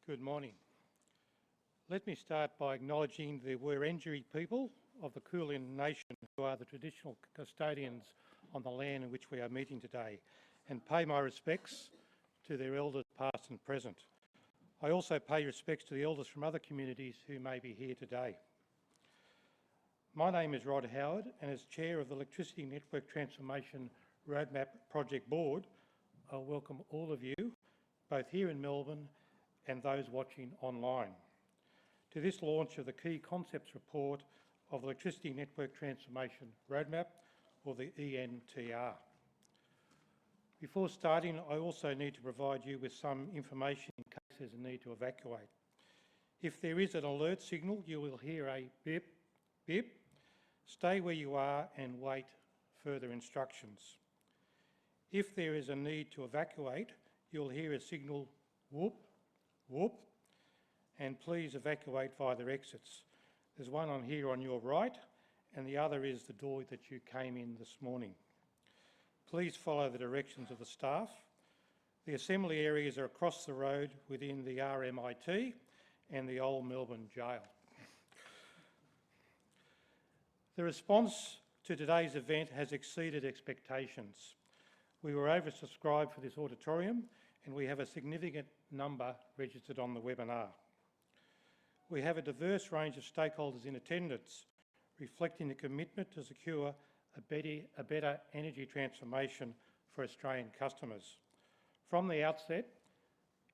Good morning. Let me start by acknowledging the Wurundjeri people of the Kulin Nation, who are the traditional custodians on the land in which we are meeting today, and pay my respects to their elders past and present. I also pay respects to the elders from other communities who may be here today. My name is Rod Howard, and as Chair of the Electricity Network Transformation Roadmap Project Board, I welcome all of you, both here in Melbourne and those watching online, to this launch of the Key Concepts Report of Electricity Network Transformation Roadmap, or the ENTR. Before starting, I also need to provide you with some information in case there's a need to evacuate. If there is an alert signal, you will hear a beep, beep. Stay where you are and wait further instructions. If there is a need to evacuate, you'll hear a signal whoop, whoop, and please evacuate via the exits. There's one on here on your right, and the other is the door that you came in this morning. Please follow the directions of the staff. The assembly areas are across the road within the RMIT and the Old Melbourne Jail. The response to today's event has exceeded expectations. We were oversubscribed for this auditorium, and we have a significant number registered on the webinar. We have a diverse range of stakeholders in attendance, reflecting the commitment to secure a better energy transformation for Australian customers. From the outset,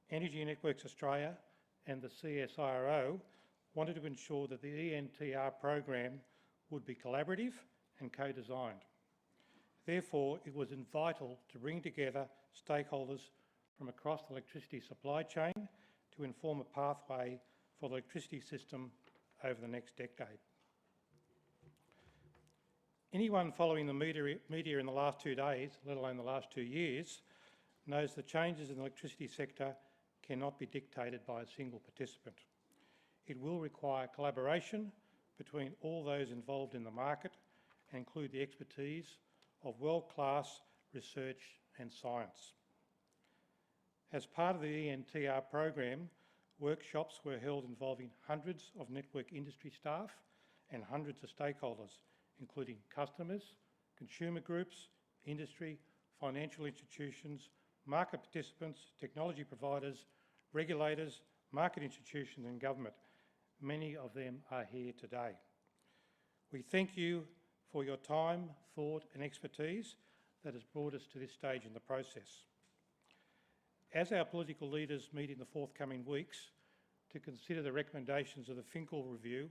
Energy Networks Australia and the CSIRO wanted to ensure that the ENTR program would be collaborative and co-designed. Therefore, it was vital to bring together stakeholders from across the electricity supply chain to inform a pathway for the electricity system over the next decade. Anyone following the media in the last 2 days, let alone the last 2 years, knows the changes in the electricity sector cannot be dictated by a single participant. It will require collaboration between all those involved in the market and include the expertise of world-class research and science. As part of the ENTR program, workshops were held involving hundreds of network industry staff and hundreds of stakeholders, including customers, consumer groups, industry, financial institutions, market participants, technology providers, regulators, market institutions and government. Many of them are here today. We thank you for your time, thought and expertise that has brought us to this stage in the process. As our political leaders meet in the forthcoming weeks to consider the recommendations of the Finkel Review,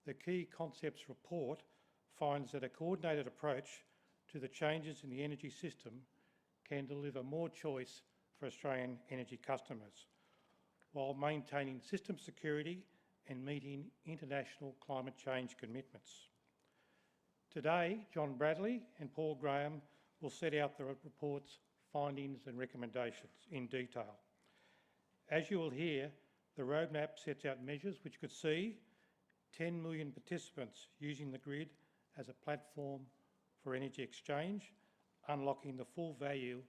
the Key Concepts Report finds that a coordinated approach to the changes in the energy system can deliver more choice for Australian energy customers, while maintaining system security and meeting international climate change commitments. Today, John Bradley and Paul Graham will set out the report's findings and recommendations in detail. As you will hear, the roadmap sets out measures which could see 10 million participants using the grid as a platform for energy exchange, unlocking the full value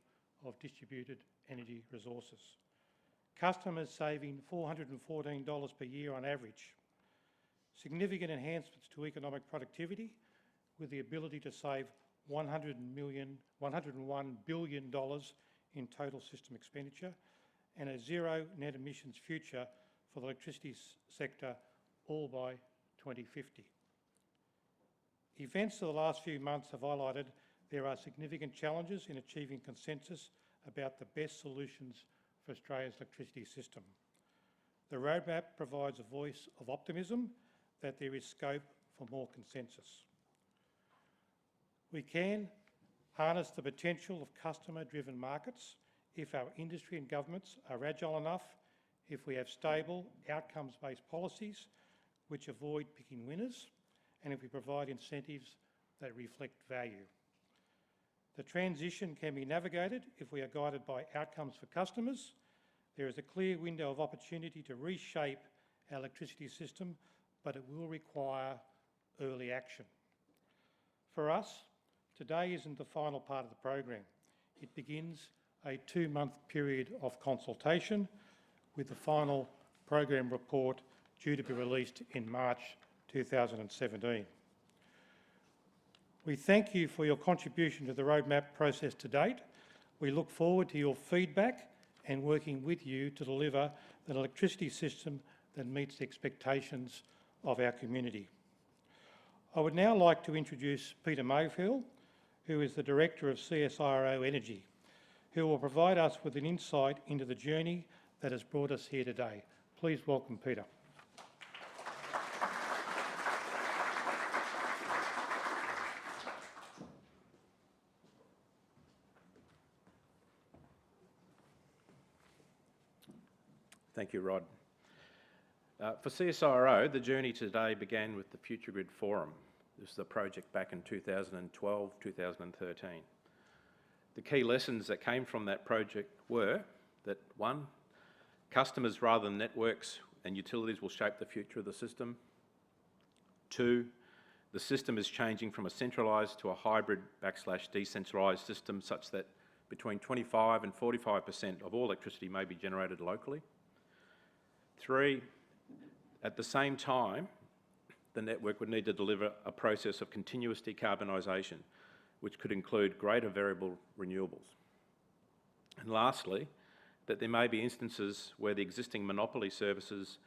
of distributed energy resources. Customers saving $414 per year on average. Significant enhancements to economic productivity with the ability to save $101 billion in total system expenditure, and a zero net emissions future for the electricity sector, all by 2050. Events of the last few months have highlighted there are significant challenges in achieving consensus about the best solutions for Australia's electricity system. The roadmap provides a voice of optimism that there is scope for more consensus. We can harness the potential of customer-driven markets if our industry and governments are agile enough, if we have stable, outcomes-based policies which avoid picking winners, and if we provide incentives that reflect value. The transition can be navigated if we are guided by outcomes for customers. There is a clear window of opportunity to reshape our electricity system, but it will require early action. For us, today isn't the final part of the program. It begins a 2-month period of consultation with the final program report due to be released in March 2017. We thank you for your contribution to the roadmap process to date. We look forward to your feedback and working with you to deliver an electricity system that meets the expectations of our community. I would now like to introduce Peter Mayfield, who is the Director of CSIRO Energy, who will provide us with an insight into the journey that has brought us here today. Please welcome Peter. Thank you, Rod. For CSIRO, the journey today began with the Future Grid Forum. This was a project back in 2012, 2013. The key lessons that came from that project were that, one, customers rather than networks and utilities will shape the future of the system. Two, the system is changing from a centralised to a hybrid / decentralised system such that between 25 and 45% of all electricity may be generated locally. Three, at the same time, the network would need to deliver a process of continuous decarbonisation, which could include greater variable renewables. And lastly, that there may be instances where the existing monopoly services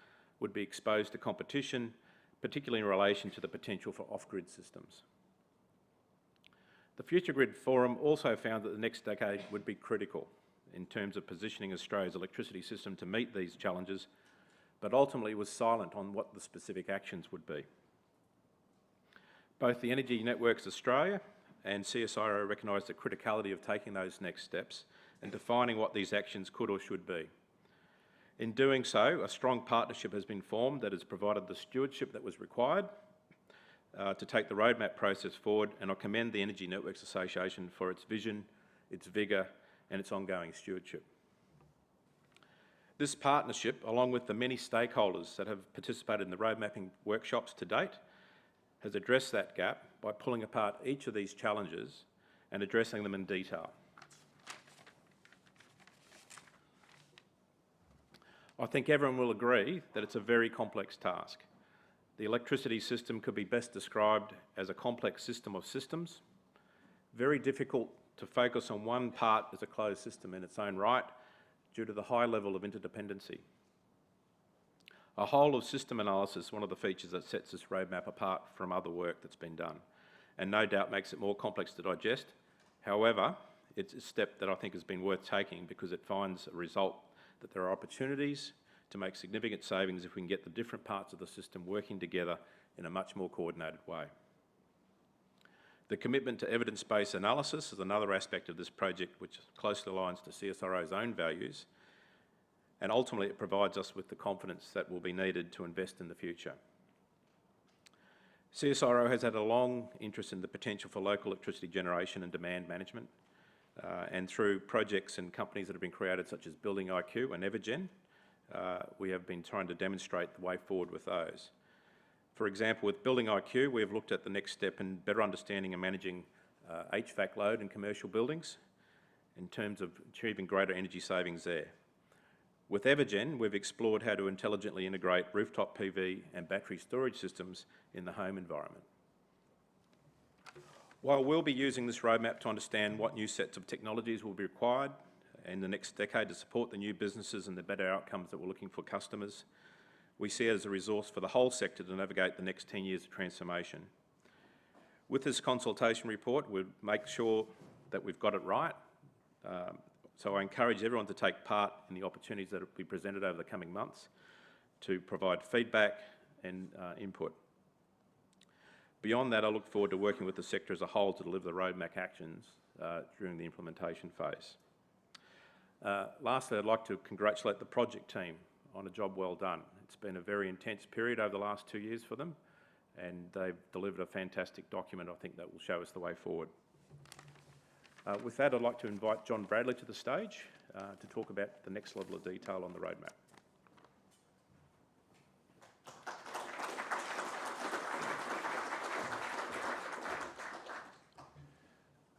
would be exposed to competition, particularly in relation to the potential for off-grid systems. The Future Grid Forum also found that the next decade would be critical in terms of positioning Australia's electricity system to meet these challenges, but ultimately was silent on what the specific actions would be. Both the Energy Networks Australia and CSIRO recognised the criticality of taking those next steps and defining what these actions could or should be. In doing so, a strong partnership has been formed that has provided the stewardship that was required to take the roadmap process forward, and I commend the Energy Networks Association for its vision, its vigour and its ongoing stewardship. This partnership, along with the many stakeholders that have participated in the road mapping workshops to date, has addressed that gap by pulling apart each of these challenges and addressing them in detail. I think everyone will agree that it's a very complex task. The electricity system could be best described as a complex system of systems, very difficult to focus on one part as a closed system in its own right, due to the high level of interdependency. A whole of system analysis is one of the features that sets this roadmap apart from other work that's been done, and no doubt makes it more complex to digest. However, it's a step that I think has been worth taking because it finds a result that there are opportunities to make significant savings if we can get the different parts of the system working together in a much more coordinated way. The commitment to evidence-based analysis is another aspect of this project which closely aligns to CSIRO's own values, and ultimately it provides us with the confidence that will be needed to invest in the future. CSIRO has had a long interest in the potential for local electricity generation and demand management, and through projects and companies that have been created such as Building IQ and Evergen, we have been trying to demonstrate the way forward with those. For example, with Building IQ, we have looked at the next step in better understanding and managing HVAC load in commercial buildings in terms of achieving greater energy savings there. With Evergen, we've explored how to intelligently integrate rooftop PV and battery storage systems in the home environment. While we'll be using this roadmap to understand what new sets of technologies will be required in the next decade to support the new businesses and the better outcomes that we're looking for customers, we see it as a resource for the whole sector to navigate the next 10 years of transformation. With this consultation report, we'll make sure that we've got it right. So I encourage everyone to take part in the opportunities that will be presented over the coming months to provide feedback and input. Beyond that, I look forward to working with the sector as a whole to deliver the roadmap actions during the implementation phase. Lastly, I'd like to congratulate the project team on a job well done. It's been a very intense period over the last 2 years for them, and they've delivered a fantastic document, I think, that will show us the way forward. With that, I'd like to invite John Bradley to the stage to talk about the next level of detail on the roadmap.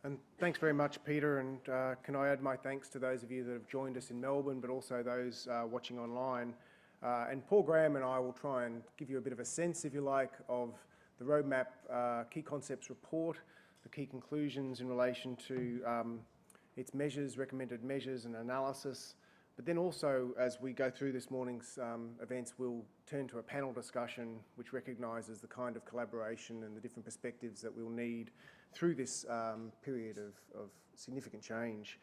And thanks very much, Peter, and can I add my thanks to those of you that have joined us in Melbourne, but also those watching online. And Paul Graham and I will try and give you a bit of a sense, if you like, of the Roadmap Key Concepts Report, the key conclusions in relation to its measures, recommended measures and analysis. But then also, as we go through this morning's events, we'll turn to a panel discussion which recognises the kind of collaboration and the different perspectives that we'll need through this period of significant change.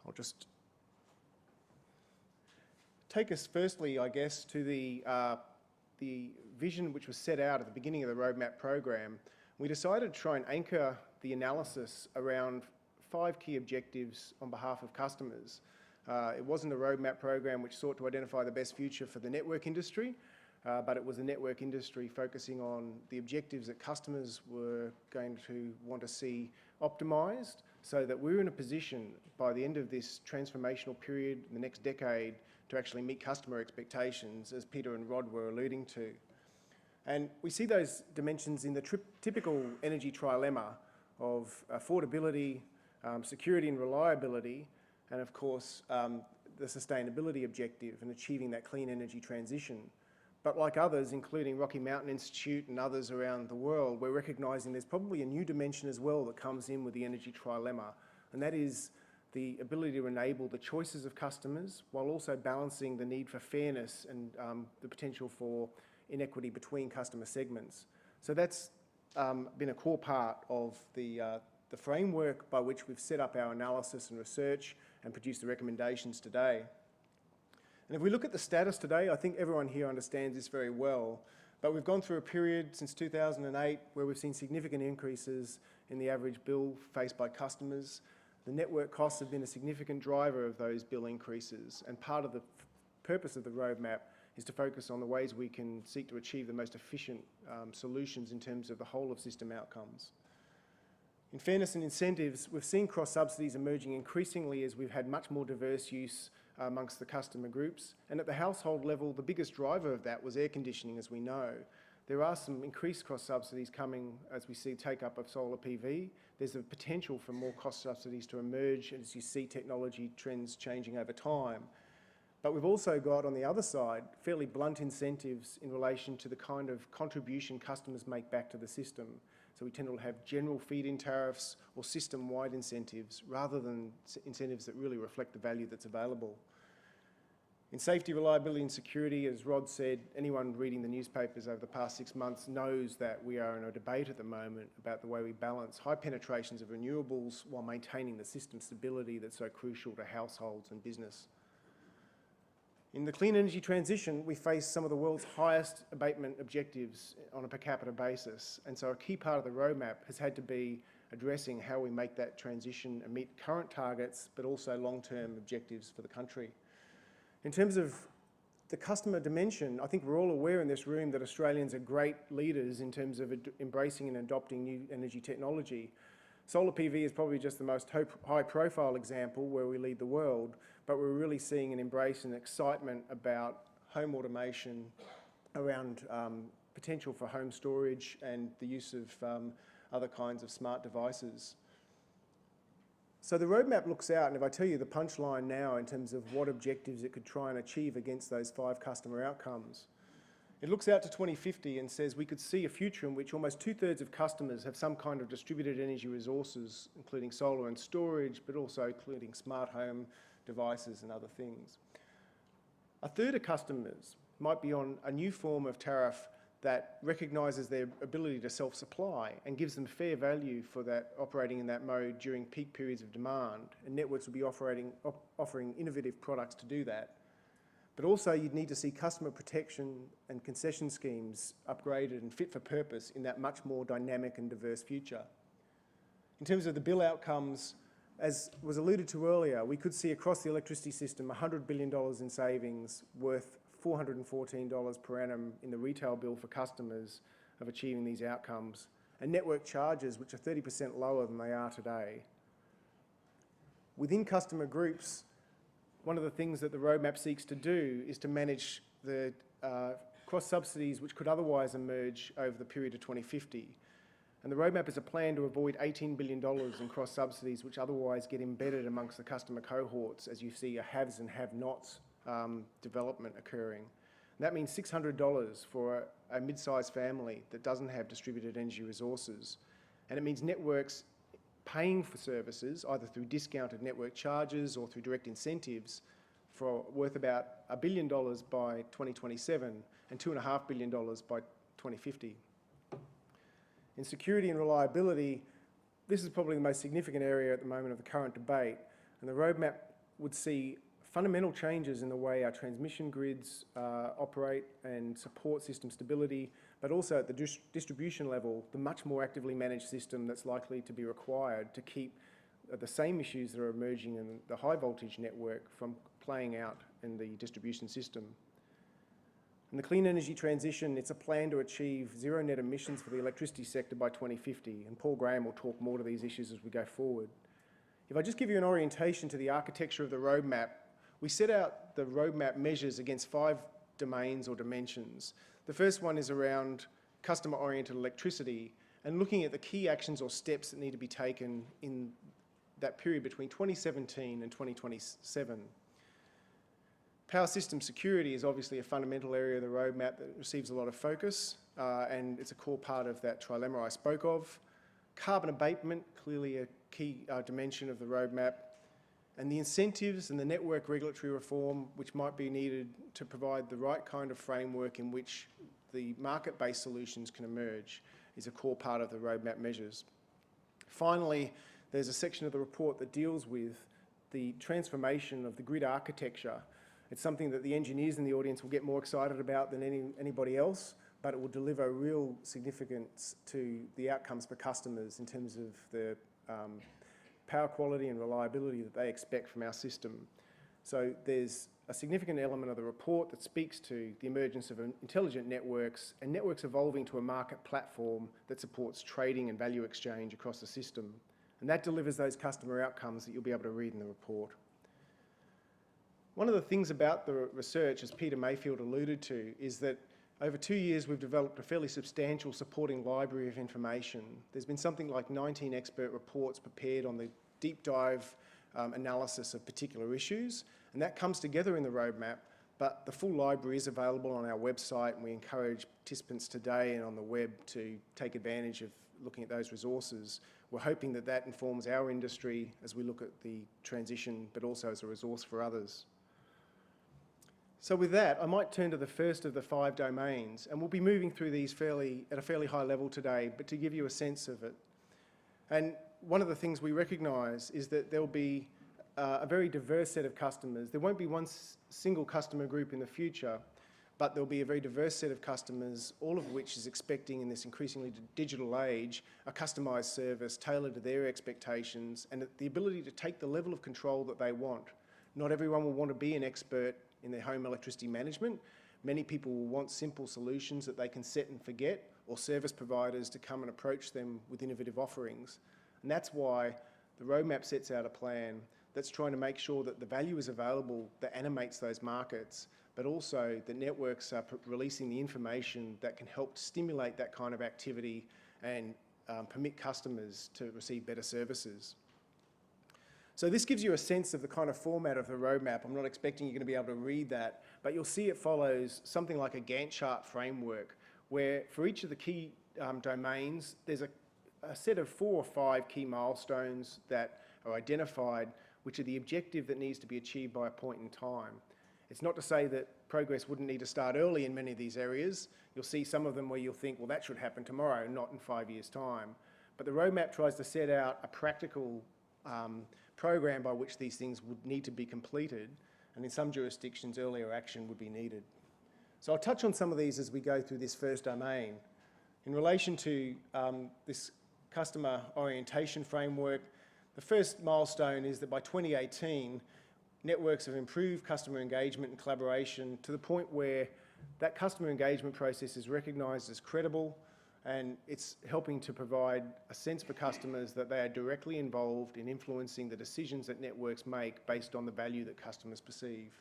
I'll just take us firstly, I guess, to the vision which was set out at the beginning of the Roadmap program. We decided to try and anchor the analysis around 5 key objectives on behalf of customers. It wasn't a Roadmap program which sought to identify the best future for the network industry, but it was a network industry focusing on the objectives that customers were going to want to see optimised, so that we're in a position by the end of this transformational period, in the next decade, to actually meet customer expectations, as Peter and Rod were alluding to. And we see those dimensions in the typical energy trilemma of affordability, security and reliability, and of course the sustainability objective and achieving that clean energy transition. But like others, including Rocky Mountain Institute and others around the world, we're recognising there's probably a new dimension as well that comes in with the energy trilemma, and that is the ability to enable the choices of customers while also balancing the need for fairness and the potential for inequity between customer segments. So that's been a core part of the framework by which we've set up our analysis and research and produced the recommendations today. And if we look at the status today, I think everyone here understands this very well, but we've gone through a period since 2008 where we've seen significant increases in the average bill faced by customers. The network costs have been a significant driver of those bill increases, and part of the purpose of the roadmap is to focus on the ways we can seek to achieve the most efficient solutions in terms of the whole of system outcomes. In fairness and incentives, we've seen cross-subsidies emerging increasingly as we've had much more diverse use amongst the customer groups. And at the household level, the biggest driver of that was air conditioning, as we know. There are some increased cross-subsidies coming as we see take-up of solar PV. There's a potential for more cross-subsidies to emerge as you see technology trends changing over time. But we've also got, on the other side, fairly blunt incentives in relation to the kind of contribution customers make back to the system. So we tend to have general feed-in tariffs or system-wide incentives rather than incentives that really reflect the value that's available. In safety, reliability and security, as Rod said, anyone reading the newspapers over the past 6 months knows that we are in a debate at the moment about the way we balance high penetrations of renewables while maintaining the system stability that's so crucial to households and business. In the clean energy transition, we face some of the world's highest abatement objectives on a per capita basis. And so a key part of the roadmap has had to be addressing how we make that transition and meet current targets, but also long-term objectives for the country. In terms of the customer dimension, I think we're all aware in this room that Australians are great leaders in terms of embracing and adopting new energy technology. Solar PV is probably just the most high-profile example where we lead the world, but we're really seeing an embrace and excitement about home automation, around potential for home storage and the use of other kinds of smart devices. So the roadmap looks out, and if I tell you the punchline now in terms of what objectives it could try and achieve against those 5 customer outcomes, it looks out to 2050 and says we could see a future in which almost 2/3 of customers have some kind of distributed energy resources, including solar and storage, but also including smart home devices and other things. 1/3 of customers might be on a new form of tariff that recognises their ability to self-supply and gives them fair value for that operating in that mode during peak periods of demand, and networks will be offering innovative products to do that. But also you'd need to see customer protection and concession schemes upgraded and fit for purpose in that much more dynamic and diverse future. In terms of the bill outcomes, as was alluded to earlier, we could see across the electricity system $100 billion in savings worth $414 per annum in the retail bill for customers of achieving these outcomes, and network charges which are 30% lower than they are today. Within customer groups, one of the things that the roadmap seeks to do is to manage the cross-subsidies which could otherwise emerge over the period of 2050. And the roadmap is a plan to avoid $18 billion in cross-subsidies which otherwise get embedded amongst the customer cohorts as you see a haves and have-nots development occurring. And that means $600 for a mid-sized family that doesn't have distributed energy resources. And it means networks paying for services, either through discounted network charges or through direct incentives, for worth about $1 billion by 2027 and $2.5 billion by 2050. In security and reliability, this is probably the most significant area at the moment of the current debate, and the roadmap would see fundamental changes in the way our transmission grids operate and support system stability, but also at the distribution level, the much more actively managed system that's likely to be required to keep the same issues that are emerging in the high voltage network from playing out in the distribution system. In the clean energy transition, it's a plan to achieve zero net emissions for the electricity sector by 2050, and Paul Graham will talk more to these issues as we go forward. If I just give you an orientation to the architecture of the roadmap, we set out the roadmap measures against 5 domains or dimensions. The first one is around customer-oriented electricity and looking at the key actions or steps that need to be taken in that period between 2017 and 2027. Power system security is obviously a fundamental area of the roadmap that receives a lot of focus, and it's a core part of that trilemma I spoke of. Carbon abatement, clearly a key dimension of the roadmap, and the incentives and the network regulatory reform which might be needed to provide the right kind of framework in which the market-based solutions can emerge is a core part of the roadmap measures. Finally, there's a section of the report that deals with the transformation of the grid architecture. It's something that the engineers in the audience will get more excited about than anybody else, but it will deliver real significance to the outcomes for customers in terms of the power quality and reliability that they expect from our system. So there's a significant element of the report that speaks to the emergence of intelligent networks and networks evolving to a market platform that supports trading and value exchange across the system. And that delivers those customer outcomes that you'll be able to read in the report. One of the things about the research, as Peter Mayfield alluded to, is that over 2 years we've developed a fairly substantial supporting library of information. There's been something like 19 expert reports prepared on the deep dive analysis of particular issues, and that comes together in the roadmap, but the full library is available on our website, and we encourage participants today and on the web to take advantage of looking at those resources. We're hoping that that informs our industry as we look at the transition, but also as a resource for others. So with that, I might turn to the first of the 5 domains, and we'll be moving through these at a fairly high level today, but to give you a sense of it. And one of the things we recognise is that there'll be a very diverse set of customers. There won't be one single customer group in the future, but there'll be a very diverse set of customers, all of which is expecting in this increasingly digital age, a customised service tailored to their expectations and the ability to take the level of control that they want. Not everyone will want to be an expert in their home electricity management. Many people will want simple solutions that they can set and forget, or service providers to come and approach them with innovative offerings. And that's why the roadmap sets out a plan that's trying to make sure that the value is available that animates those markets, but also the networks are releasing the information that can help stimulate that kind of activity and permit customers to receive better services. So this gives you a sense of the kind of format of the roadmap. I'm not expecting you're going to be able to read that, but you'll see it follows something like a Gantt chart framework, where for each of the key domains, there's a set of 4 or 5 key milestones that are identified, which are the objective that needs to be achieved by a point in time. It's not to say that progress wouldn't need to start early in many of these areas. You'll see some of them where you'll think, well, that should happen tomorrow, not in 5 years' time. But the roadmap tries to set out a practical program by which these things would need to be completed, and in some jurisdictions, earlier action would be needed. So I'll touch on some of these as we go through this first domain. In relation to this customer orientation framework, the first milestone is that by 2018, networks have improved customer engagement and collaboration to the point where that customer engagement process is recognised as credible, and it's helping to provide a sense for customers that they are directly involved in influencing the decisions that networks make based on the value that customers perceive.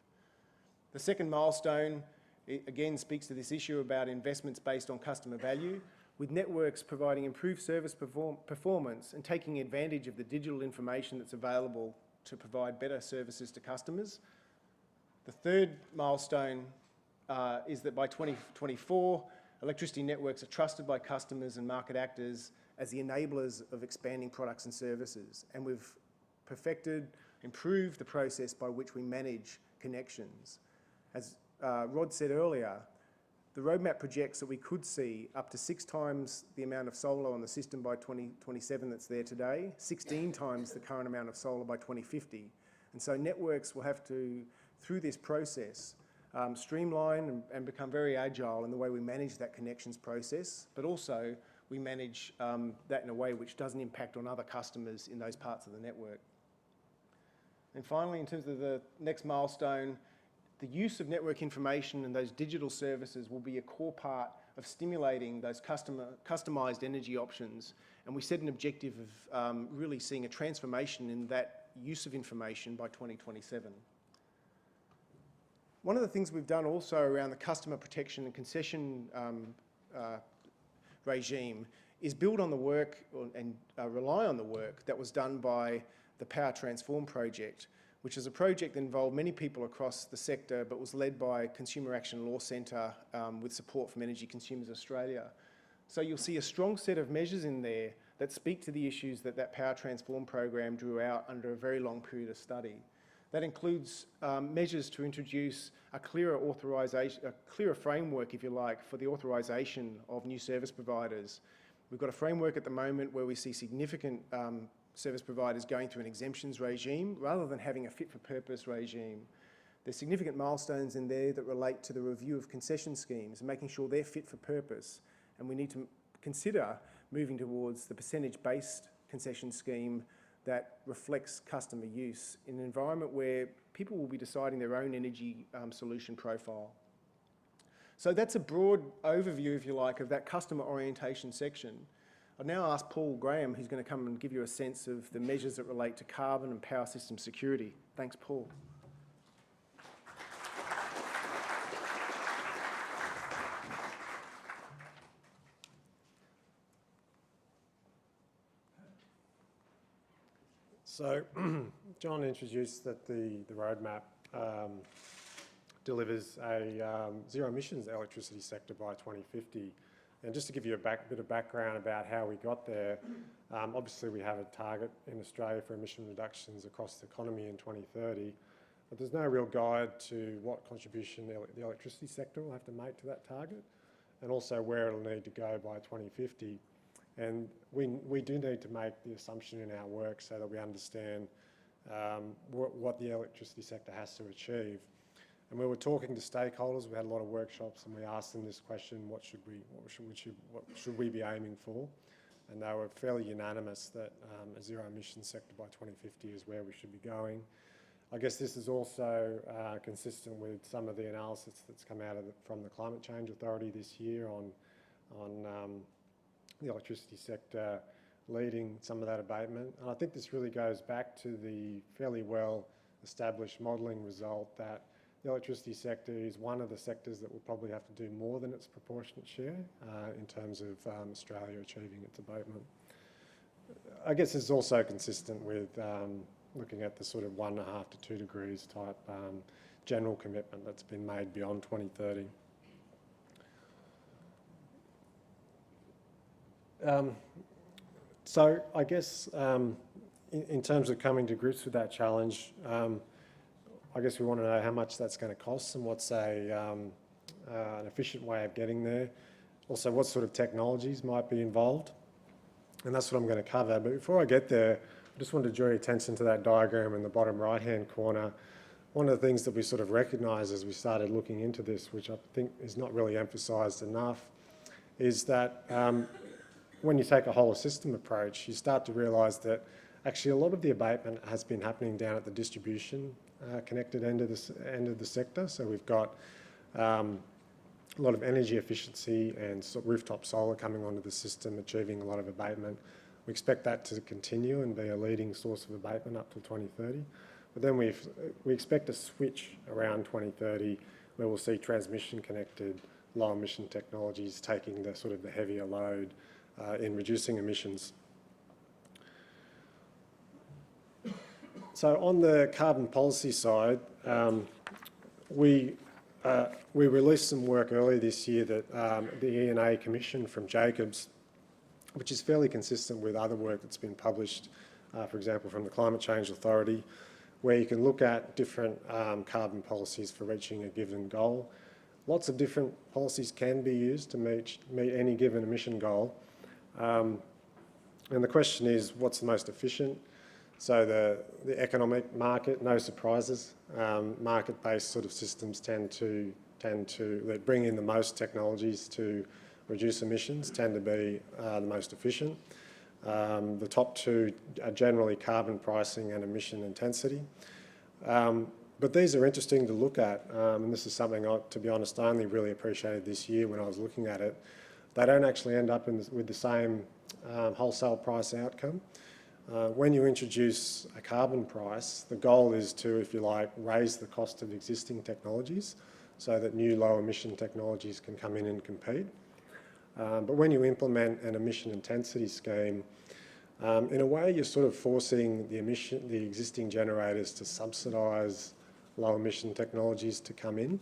The second milestone, it again speaks to this issue about investments based on customer value. with networks providing improved service performance and taking advantage of the digital information that's available to provide better services to customers. The third milestone is that by 2024, electricity networks are trusted by customers and market actors as the enablers of expanding products and services. And we've improved the process by which we manage connections. As Rod said earlier, the roadmap projects that we could see up to 6 times the amount of solar on the system by 2027 that's there today, 16 times the current amount of solar by 2050. And so networks will have to, through this process, streamline and become very agile in the way we manage that connections process, but also we manage that in a way which doesn't impact on other customers in those parts of the network. And finally, in terms of the next milestone, the use of network information and those digital services will be a core part of stimulating those customised energy options. And we set an objective of really seeing a transformation in that use of information by 2027. One of the things we've done also around the customer protection and concession regime is build on the work and rely on the work that was done by the Power Transform project, which is a project that involved many people across the sector, but was led by Consumer Action Law Centre with support from Energy Consumers Australia. So you'll see a strong set of measures in there that speak to the issues that Power Transform program drew out under a very long period of study. That includes measures to introduce a clearer framework, if you like, for the authorisation of new service providers. We've got a framework at the moment where we see significant service providers going through an exemptions regime rather than having a fit-for-purpose regime. There's significant milestones in there that relate to the review of concession schemes and making sure they're fit for purpose. And we need to consider moving towards the percentage-based concession scheme that reflects customer use in an environment where people will be deciding their own energy solution profile. So that's a broad overview, if you like, of that customer orientation section. I'll now ask Paul Graham, who's going to come and give you a sense of the measures that relate to carbon and power system security. Thanks, Paul. So, John introduced that the roadmap delivers a zero emissions electricity sector by 2050. And just to give you a bit of background about how we got there, obviously we have a target in Australia for emission reductions across the economy in 2030, but there's no real guide to what contribution the electricity sector will have to make to that target, and also where it'll need to go by 2050. And we do need to make the assumption in our work so that we understand what the electricity sector has to achieve. And we were talking to stakeholders, we had a lot of workshops, and we asked them this question: what should we be aiming for? And they were fairly unanimous that a zero emission sector by 2050 is where we should be going. I guess this is also consistent with some of the analysis that's come out from the Climate Change Authority this year on the electricity sector leading some of that abatement. And I think this really goes back to the fairly well established modelling result that the electricity sector is one of the sectors that will probably have to do more than its proportionate share in terms of Australia achieving its abatement. I guess it's also consistent with looking at the sort of 1.5 to 2 degrees type general commitment that's been made beyond 2030. So I guess in terms of coming to grips with that challenge, I guess we want to know how much that's going to cost and what's an efficient way of getting there. Also, what sort of technologies might be involved. And that's what I'm going to cover. But before I get there, I just want to draw your attention to that diagram in the bottom right-hand corner. One of the things that we sort of recognised as we started looking into this, which I think is not really emphasised enough, is that when you take a whole system approach, you start to realise that actually a lot of the abatement has been happening down at the distribution connected end of the sector. So we've got a lot of energy efficiency and rooftop solar coming onto the system, achieving a lot of abatement. We expect that to continue and be a leading source of abatement up till 2030. But then we expect a switch around 2030 where we'll see transmission connected low emission technologies taking the sort of the heavier load in reducing emissions. So on the carbon policy side, we released some work earlier this year that the E&A commissioned from Jacobs, which is fairly consistent with other work that's been published, for example, from the Climate Change Authority, where you can look at different carbon policies for reaching a given goal. Lots of different policies can be used to meet any given emission goal. And the question is, what's the most efficient? So the economic market, no surprises. Market-based sort of systems tend to that bring in the most technologies to reduce emissions, tend to be the most efficient. The top two are generally carbon pricing and emission intensity. But these are interesting to look at, and this is something, to be honest, I only really appreciated this year when I was looking at it. They don't actually end up with the same wholesale price outcome. When you introduce a carbon price, the goal is to, if you like, raise the cost of existing technologies so that new low emission technologies can come in and compete. But when you implement an emission intensity scheme, in a way you're sort of forcing the existing generators to subsidise low emission technologies to come in,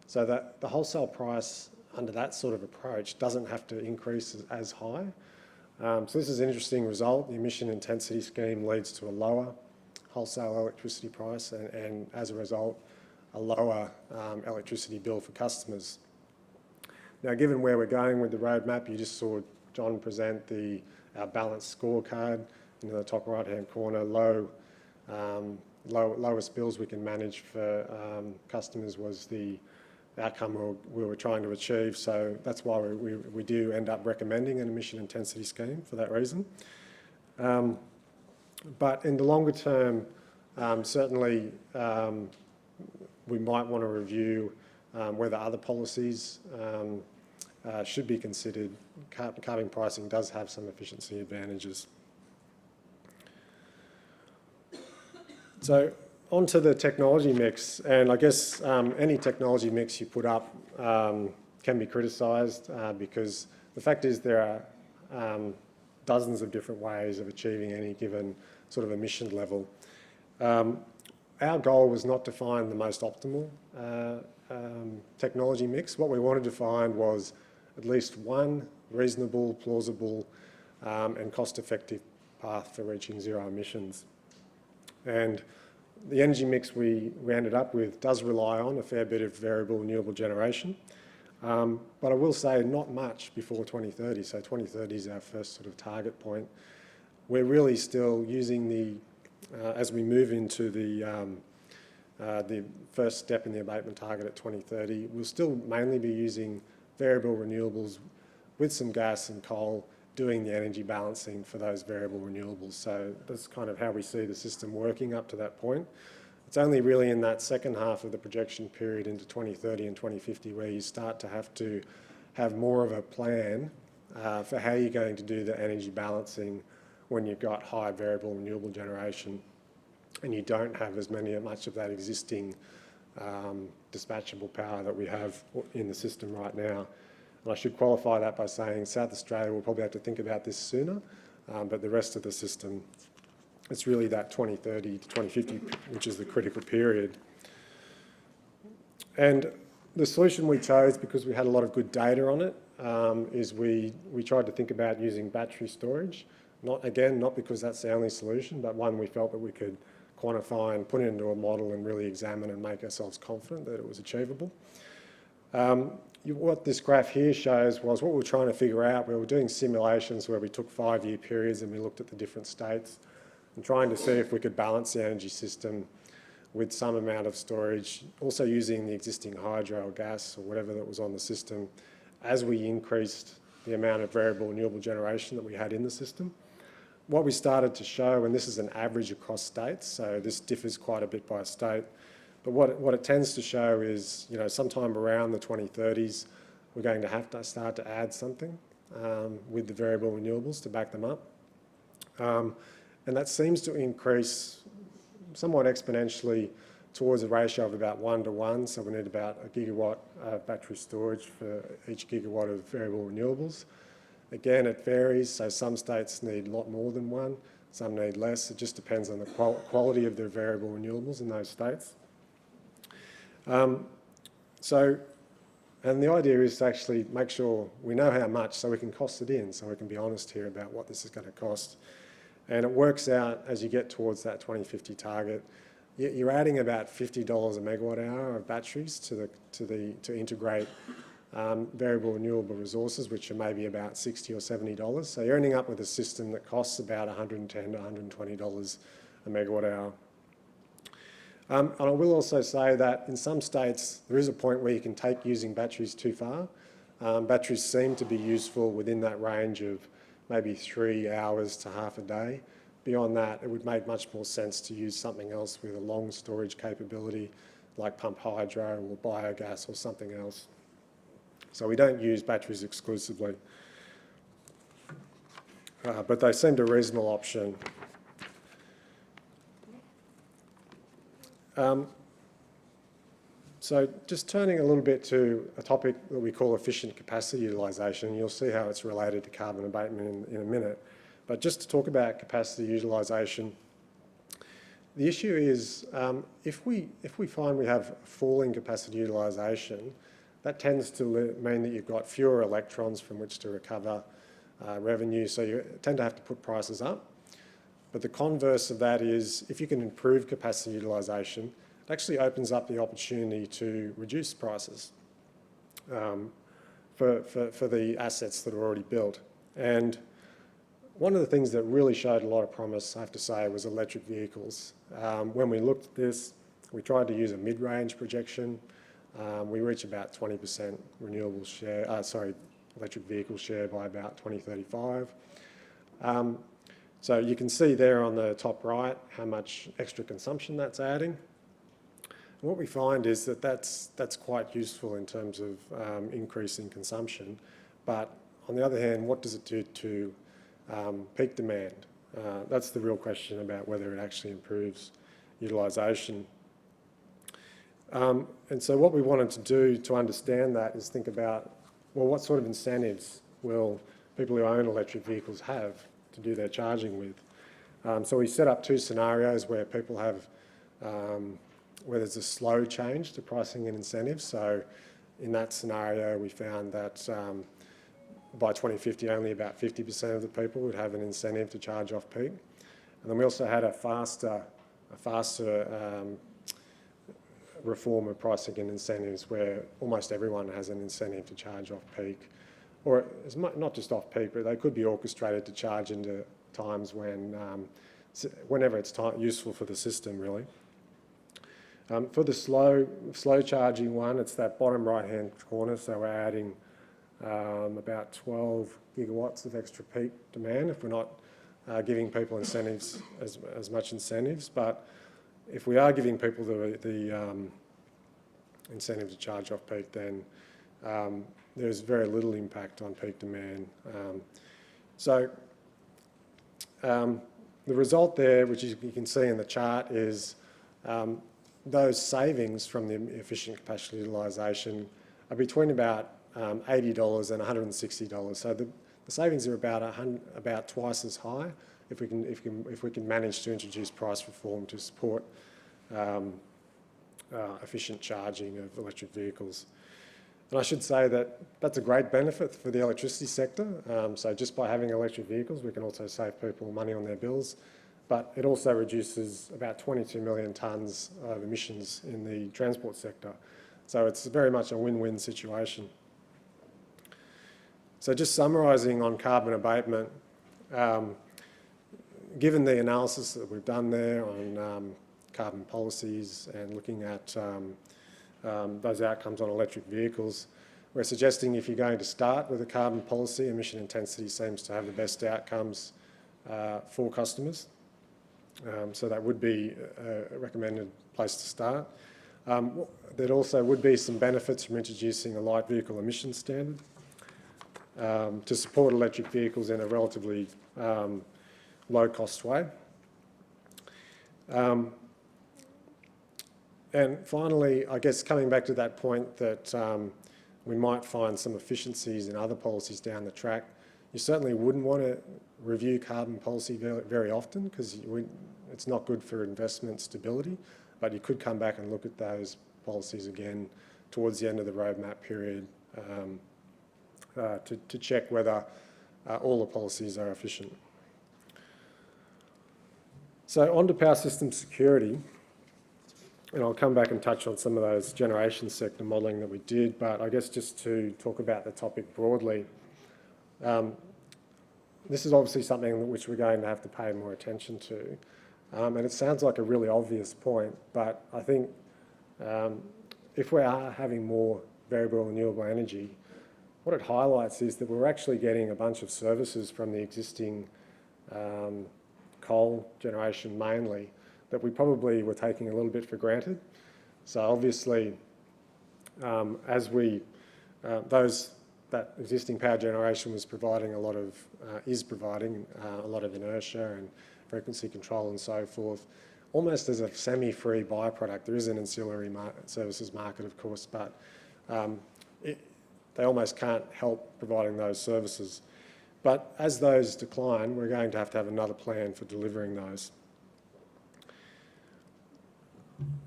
so that the wholesale price under that sort of approach doesn't have to increase as high. So this is an interesting result. The emission intensity scheme leads to a lower wholesale electricity price and as a result, a lower electricity bill for customers. Now, given where we're going with the roadmap, you just saw John present our balanced scorecard in the top right-hand corner. Lowest bills we can manage for customers was the outcome we were trying to achieve. So that's why we do end up recommending an emission intensity scheme for that reason. But in the longer term, certainly we might want to review whether other policies should be considered. Carbon pricing does have some efficiency advantages. So onto the technology mix, and I guess any technology mix you put up can be criticised because the fact is there are dozens of different ways of achieving any given sort of emission level. Our goal was not to find the most optimal technology mix. What we wanted to find was at least one reasonable, plausible and cost-effective path for reaching zero emissions. And the energy mix we ended up with does rely on a fair bit of variable renewable generation, but I will say not much before 2030. So 2030 is our first sort of target point. We're really still using as we move into the first step in the abatement target at 2030, we'll still mainly be using variable renewables with some gas and coal, doing the energy balancing for those variable renewables. So that's kind of how we see the system working up to that point. It's only really in that second half of the projection period into 2030 and 2050 where you start to have more of a plan for how you're going to do the energy balancing when you've got high variable renewable generation and you don't have much of that existing dispatchable power that we have in the system right now. And I should qualify that by saying South Australia will probably have to think about this sooner, but the rest of the system, it's really that 2030 to 2050, which is the critical period. And the solution we chose, because we had a lot of good data on it, is we tried to think about using battery storage. Not because that's the only solution, but one we felt that we could quantify and put it into a model and really examine and make ourselves confident that it was achievable. What this graph here shows was what we were trying to figure out. We were doing simulations where we took 5-year periods and we looked at the different states and trying to see if we could balance the energy system with some amount of storage, also using the existing hydro or gas or whatever that was on the system as we increased the amount of variable renewable generation that we had in the system. What we started to show, and this is an average across states, so this differs quite a bit by state, but what it tends to show is, sometime around the 2030s, we're going to have to start to add something with the variable renewables to back them up. And that seems to increase somewhat exponentially towards a ratio of about 1 to 1, so we need about a gigawatt of battery storage for each gigawatt of variable renewables. Again, it varies, so some states need a lot more than 1, some need less. It just depends on the quality of their variable renewables in those states. And the idea is to actually make sure we know how much so we can cost it in, so we can be honest here about what this is going to cost. And it works out as you get towards that 2050 target, you're adding about $50 a megawatt hour of batteries to integrate variable renewable resources, which are maybe about $60 or $70. So you're ending up with a system that costs about $110 to $120 a megawatt hour. And I will also say that in some states, there is a point where you can take using batteries too far. Batteries seem to be useful within that range of maybe 3 hours to half a day. Beyond that, it would make much more sense to use something else with a long storage capability, like pump hydro or biogas or something else. So we don't use batteries exclusively, but they seemed a reasonable option. So just turning a little bit to a topic that we call efficient capacity utilisation. You'll see how it's related to carbon abatement in a minute. But just to talk about capacity utilisation, the issue is if we find we have falling capacity utilisation, that tends to mean that you've got fewer electrons from which to recover revenue, so you tend to have to put prices up. But the converse of that is if you can improve capacity utilisation, it actually opens up the opportunity to reduce prices for the assets that are already built. And one of the things that really showed a lot of promise, I have to say, was electric vehicles. When we looked at this, we tried to use a mid-range projection. We reached about 20% renewable share, electric vehicle share by about 2035. So you can see there on the top right how much extra consumption that's adding. And what we find is that that's quite useful in terms of increasing consumption. But on the other hand, what does it do to peak demand? That's the real question about whether it actually improves utilisation. And so what we wanted to do to understand that is think about, well, what sort of incentives will people who own electric vehicles have to do their charging with? So we set up 2 scenarios where people have, where there's a slow change to pricing and incentives. So in that scenario, we found that by 2050, only about 50% of the people would have an incentive to charge off peak. And then we also had a faster reform of pricing and incentives where almost everyone has an incentive to charge off peak. Or it's not just off peak, but they could be orchestrated to charge into times when, whenever it's useful for the system, really. For the slow charging one, it's that bottom right-hand corner, so we're adding about 12 gigawatts of extra peak demand if we're not giving people incentives, as much incentives. But if we are giving people the incentive to charge off peak, then there's very little impact on peak demand. So the result there, which you can see in the chart, is those savings from the efficient capacity utilisation are between about $80 and $160. So the savings are about twice as high if we can manage to introduce price reform to support efficient charging of electric vehicles. And I should say that that's a great benefit for the electricity sector. So just by having electric vehicles, we can also save people money on their bills. But it also reduces about 22 million tonnes of emissions in the transport sector. So it's very much a win-win situation. So just summarising on carbon abatement, given the analysis that we've done there on carbon policies and looking at those outcomes on electric vehicles, we're suggesting if you're going to start with a carbon policy, emission intensity seems to have the best outcomes for customers. So that would be a recommended place to start. There also would be some benefits from introducing a light vehicle emissions standard to support electric vehicles in a relatively low-cost way. And finally, I guess coming back to that point that we might find some efficiencies in other policies down the track, you certainly wouldn't want to review carbon policy very, very often because it's not good for investment stability, but you could come back and look at those policies again towards the end of the roadmap period to check whether all the policies are efficient. So on to power system security, and I'll come back and touch on some of those generation sector modelling that we did, but I guess just to talk about the topic broadly, this is obviously something which we're going to have to pay more attention to. And it sounds like a really obvious point, but I think if we are having more variable renewable energy, what it highlights is that we're actually getting a bunch of services from the existing coal generation mainly that we probably were taking a little bit for granted. So obviously, that existing power generation was providing is providing a lot of inertia and frequency control and so forth, almost as a semi-free byproduct. There is an ancillary services market, of course, but they almost can't help providing those services. But as those decline, we're going to have another plan for delivering those.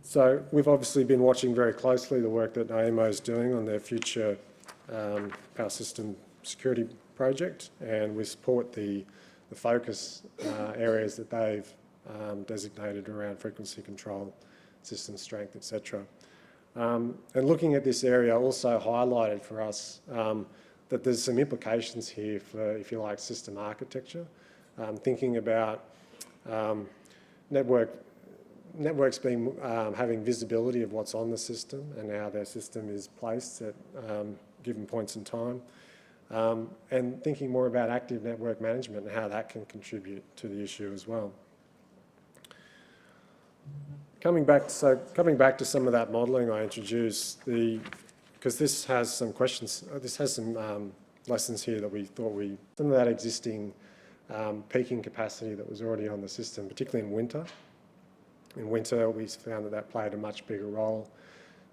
So we've obviously been watching very closely the work that NAEMO is doing on their future power system security project, and we support the focus areas that they've designated around frequency control, system strength, etc. And looking at this area also highlighted for us that there's some implications here for, if you like, system architecture. Thinking about networks having visibility of what's on the system and how their system is placed at given points in time, and thinking more about active network management and how that can contribute to the issue as well. Coming back to some of that modelling I introduced, because this has some questions, this has some lessons here that we thought some of that existing peaking capacity that was already on the system, particularly in winter. In winter, we found that played a much bigger role.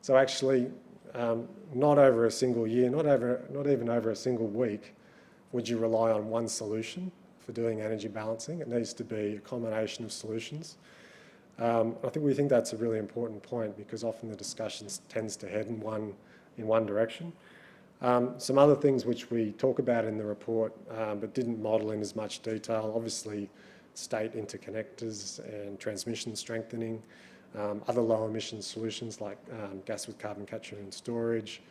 So actually, not over a single year, not even over a single week, would you rely on one solution for doing energy balancing. It needs to be a combination of solutions. We think that's a really important point because often the discussion tends to head in one direction. Some other things which we talk about in the report but didn't model in as much detail, obviously state interconnectors and transmission strengthening, other low emission solutions like gas with carbon capture and storage,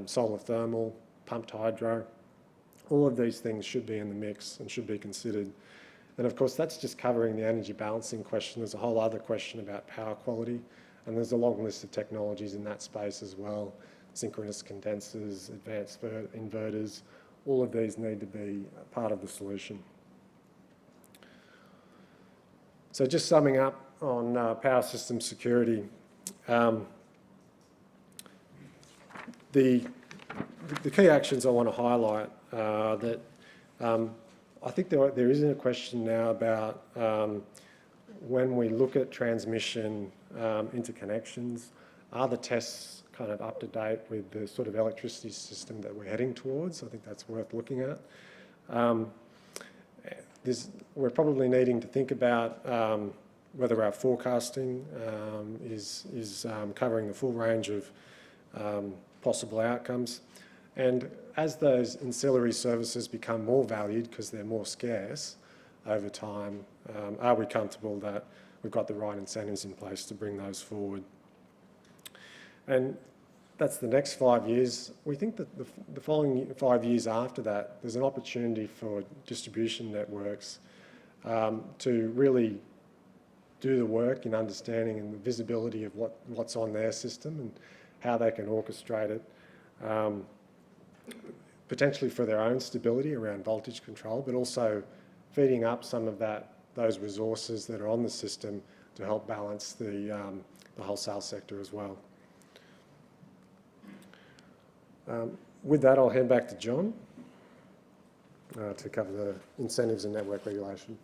solar thermal, pumped hydro. All of these things should be in the mix and should be considered. And of course, that's just covering the energy balancing question. There's a whole other question about power quality, and there's a long list of technologies in that space as well. Synchronous condensers, advanced inverters, all of these need to be part of the solution. So just summing up on power system security, the key actions I want to highlight are that I think there isn't a question now about when we look at transmission interconnections, are the tests kind of up to date with the sort of electricity system that we're heading towards? I think that's worth looking at. We're probably needing to think about whether our forecasting is covering the full range of possible outcomes. And as those ancillary services become more valued because they're more scarce over time, are we comfortable that we've got the right incentives in place to bring those forward? And that's the next 5 years. We think that the following 5 years after that, there's an opportunity for distribution networks to really do the work in understanding and the visibility of what's on their system and how they can orchestrate it, potentially for their own stability around voltage control, but also feeding up some of those resources that are on the system to help balance the wholesale sector as well. With that, I'll hand back to John to cover the incentives and network regulation.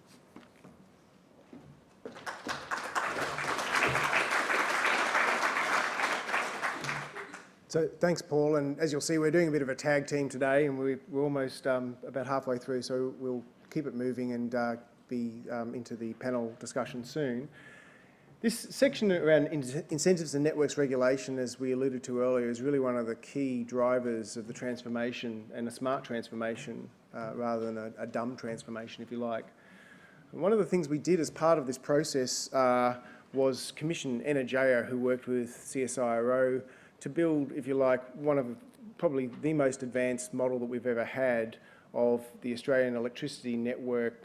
So thanks, Paul. And as you'll see, we're doing a bit of a tag team today, and we're almost about halfway through, so we'll keep it moving and be into the panel discussion soon. This section around incentives and networks regulation, as we alluded to earlier, is really one of the key drivers of the transformation, and a smart transformation rather than a dumb transformation, if you like. And one of the things we did as part of this process was commission Energea, who worked with CSIRO, to build, if you like, one of probably the most advanced model that we've ever had of the Australian electricity network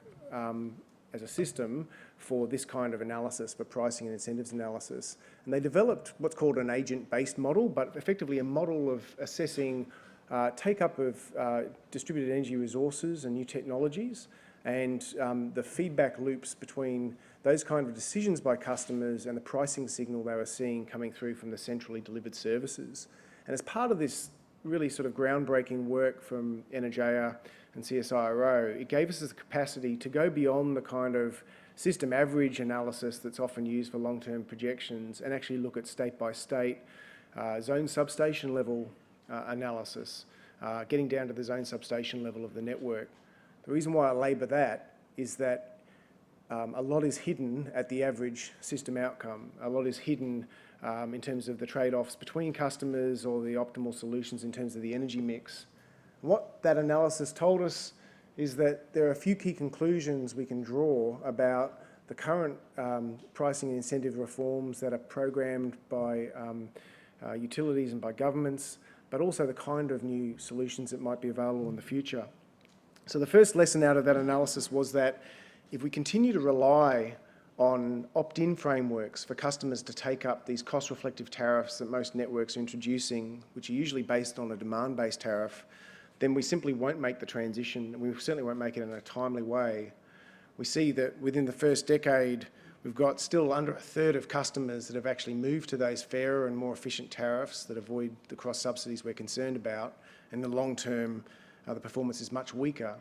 as a system for this kind of analysis, for pricing and incentives analysis. And they developed what's called an agent-based model, but effectively a model of assessing take-up of distributed energy resources and new technologies, and the feedback loops between those kind of decisions by customers and the pricing signal they were seeing coming through from the centrally delivered services. And as part of this really sort of groundbreaking work from Energea and CSIRO, it gave us the capacity to go beyond the kind of system average analysis that's often used for long-term projections and actually look at state-by-state, zone substation level analysis, getting down to the zone substation level of the network. The reason why I labour that is that a lot is hidden at the average system outcome. A lot is hidden in terms of the trade-offs between customers or the optimal solutions in terms of the energy mix. What that analysis told us is that there are a few key conclusions we can draw about the current pricing and incentive reforms that are programmed by utilities and by governments, but also the kind of new solutions that might be available in the future. So the first lesson out of that analysis was that if we continue to rely on opt-in frameworks for customers to take up these cost-reflective tariffs that most networks are introducing, which are usually based on a demand-based tariff, then we simply won't make the transition, and we certainly won't make it in a timely way. We see that within the first decade, we've got still under a third of customers that have actually moved to those fairer and more efficient tariffs that avoid the cross-subsidies we're concerned about. In the long term, the performance is much weaker.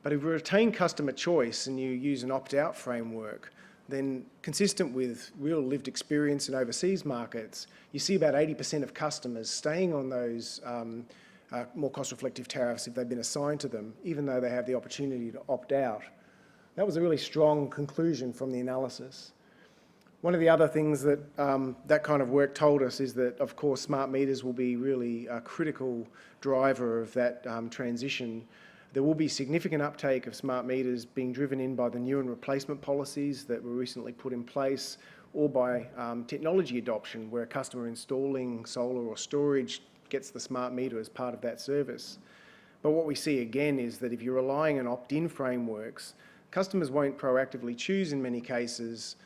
But if we retain customer choice and you use an opt-out framework, then consistent with real lived experience in overseas markets, you see about 80% of customers staying on those more cost-reflective tariffs if they've been assigned to them, even though they have the opportunity to opt out. That was a really strong conclusion from the analysis. One of the other things that that kind of work told us is that, of course, smart meters will be really a critical driver of that transition. There will be significant uptake of smart meters being driven in by the new and replacement policies that were recently put in place, or by technology adoption, where a customer installing solar or storage gets the smart meter as part of that service. But what we see again is that if you're relying on opt-in frameworks, customers won't proactively choose in many cases,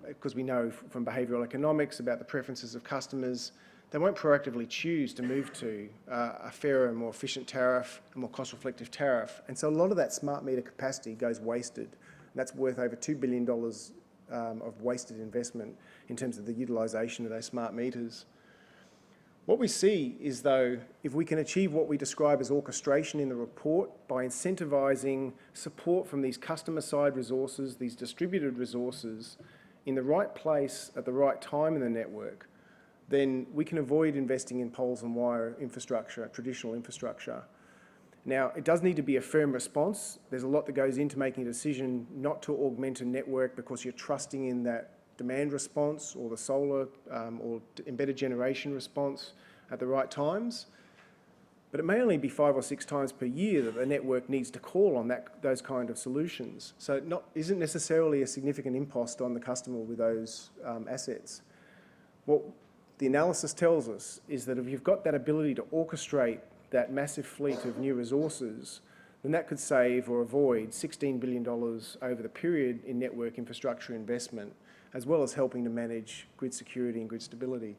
because we know from behavioural economics about the preferences of customers. They won't proactively choose to move to a fairer and more efficient tariff, a more cost-reflective tariff. And so a lot of that smart meter capacity goes wasted. That's worth over $2 billion of wasted investment in terms of the utilisation of those smart meters. What we see is, though, if we can achieve what we describe as orchestration in the report by incentivising support from these customer-side resources, these distributed resources, in the right place at the right time in the network, then we can avoid investing in poles and wire infrastructure, traditional infrastructure. Now, it does need to be a firm response. There's a lot that goes into making a decision not to augment a network because you're trusting in that demand response or the solar or embedded generation response at the right times. But it may only be 5 or 6 times per year that the network needs to call on those kind of solutions. So it isn't necessarily a significant impost on the customer with those assets. What the analysis tells us is that if you've got that ability to orchestrate that massive fleet of new resources, then that could save or avoid $16 billion over the period in network infrastructure investment, as well as helping to manage grid security and grid stability.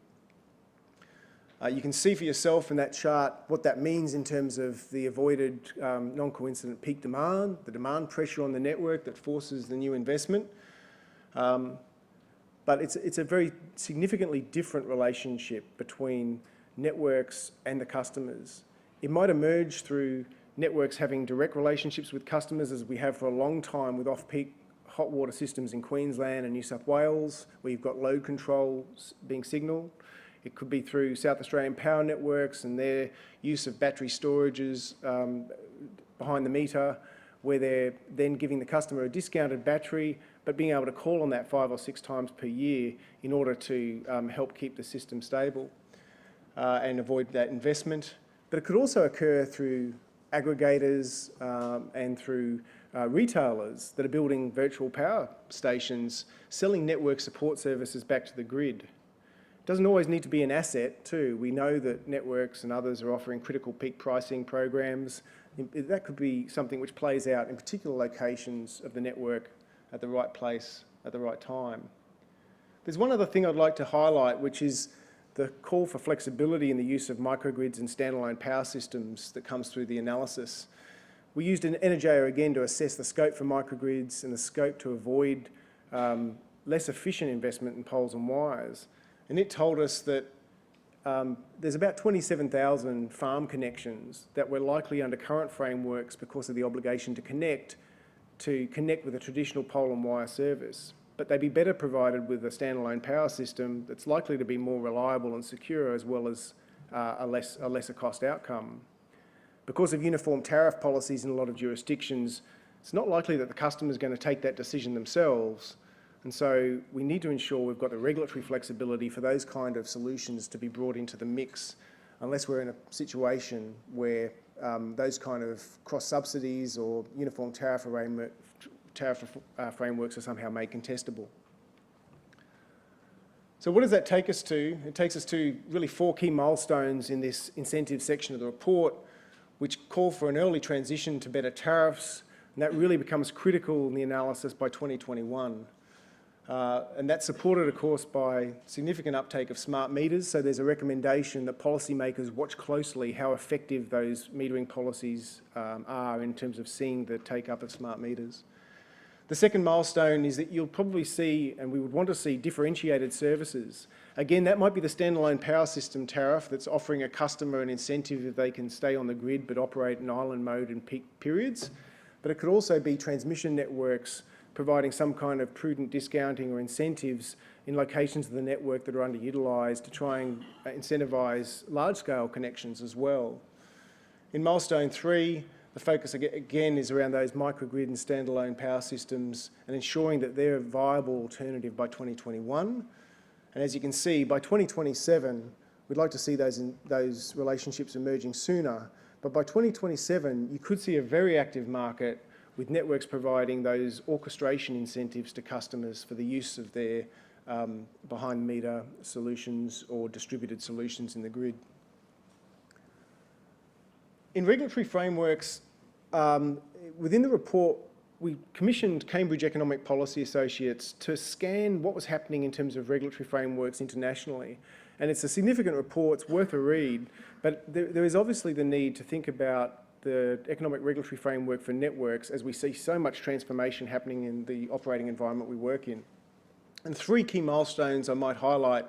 You can see for yourself in that chart what that means in terms of the avoided non-coincident peak demand, the demand pressure on the network that forces the new investment. But it's a very significantly different relationship between networks and the customers. It might emerge through networks having direct relationships with customers, as we have for a long time with off-peak hot water systems in Queensland and New South Wales, where you've got load control being signalled. It could be through South Australian Power Networks and their use of battery storages behind the meter, where they're then giving the customer a discounted battery, but being able to call on that 5 or 6 times per year in order to help keep the system stable and avoid that investment. But it could also occur through aggregators and through retailers that are building virtual power stations, selling network support services back to the grid. It doesn't always need to be an asset too. We know that networks and others are offering critical peak pricing programs. That could be something which plays out in particular locations of the network at the right place at the right time. There's one other thing I'd like to highlight, which is the call for flexibility in the use of microgrids and standalone power systems that comes through the analysis. We used an Energeo again to assess the scope for microgrids and the scope to avoid less efficient investment in poles and wires. And it told us that there's about 27,000 farm connections that were likely under current frameworks because of the obligation to connect with a traditional pole and wire service. But they'd be better provided with a standalone power system that's likely to be more reliable and secure, as well as a lesser cost outcome. Because of uniform tariff policies in a lot of jurisdictions, it's not likely that the customer is going to take that decision themselves. And so we need to ensure we've got the regulatory flexibility for those kind of solutions to be brought into the mix, unless we're in a situation where those kind of cross-subsidies or uniform tariff frameworks are somehow made contestable. So what does that take us to? It takes us to really 4 key milestones in this incentive section of the report, which call for an early transition to better tariffs, and that really becomes critical in the analysis by 2021. And that's supported, of course, by significant uptake of smart meters. So there's a recommendation that policymakers watch closely how effective those metering policies are in terms of seeing the take-up of smart meters. The second milestone is that you'll probably see, and we would want to see, differentiated services. Again, that might be the standalone power system tariff that's offering a customer an incentive if they can stay on the grid but operate in island mode in peak periods. But it could also be transmission networks providing some kind of prudent discounting or incentives in locations of the network that are underutilised to try and incentivise large-scale connections as well. In milestone 3, the focus again is around those microgrid and standalone power systems and ensuring that they're a viable alternative by 2021. And as you can see, by 2027, we'd like to see those relationships emerging sooner. But by 2027, you could see a very active market with networks providing those orchestration incentives to customers for the use of their behind-the-meter solutions or distributed solutions in the grid. In regulatory frameworks, within the report, we commissioned Cambridge Economic Policy Associates to scan what was happening in terms of regulatory frameworks internationally. And it's a significant report, it's worth a read, but there is obviously the need to think about the economic regulatory framework for networks as we see so much transformation happening in the operating environment we work in. And 3 key milestones I might highlight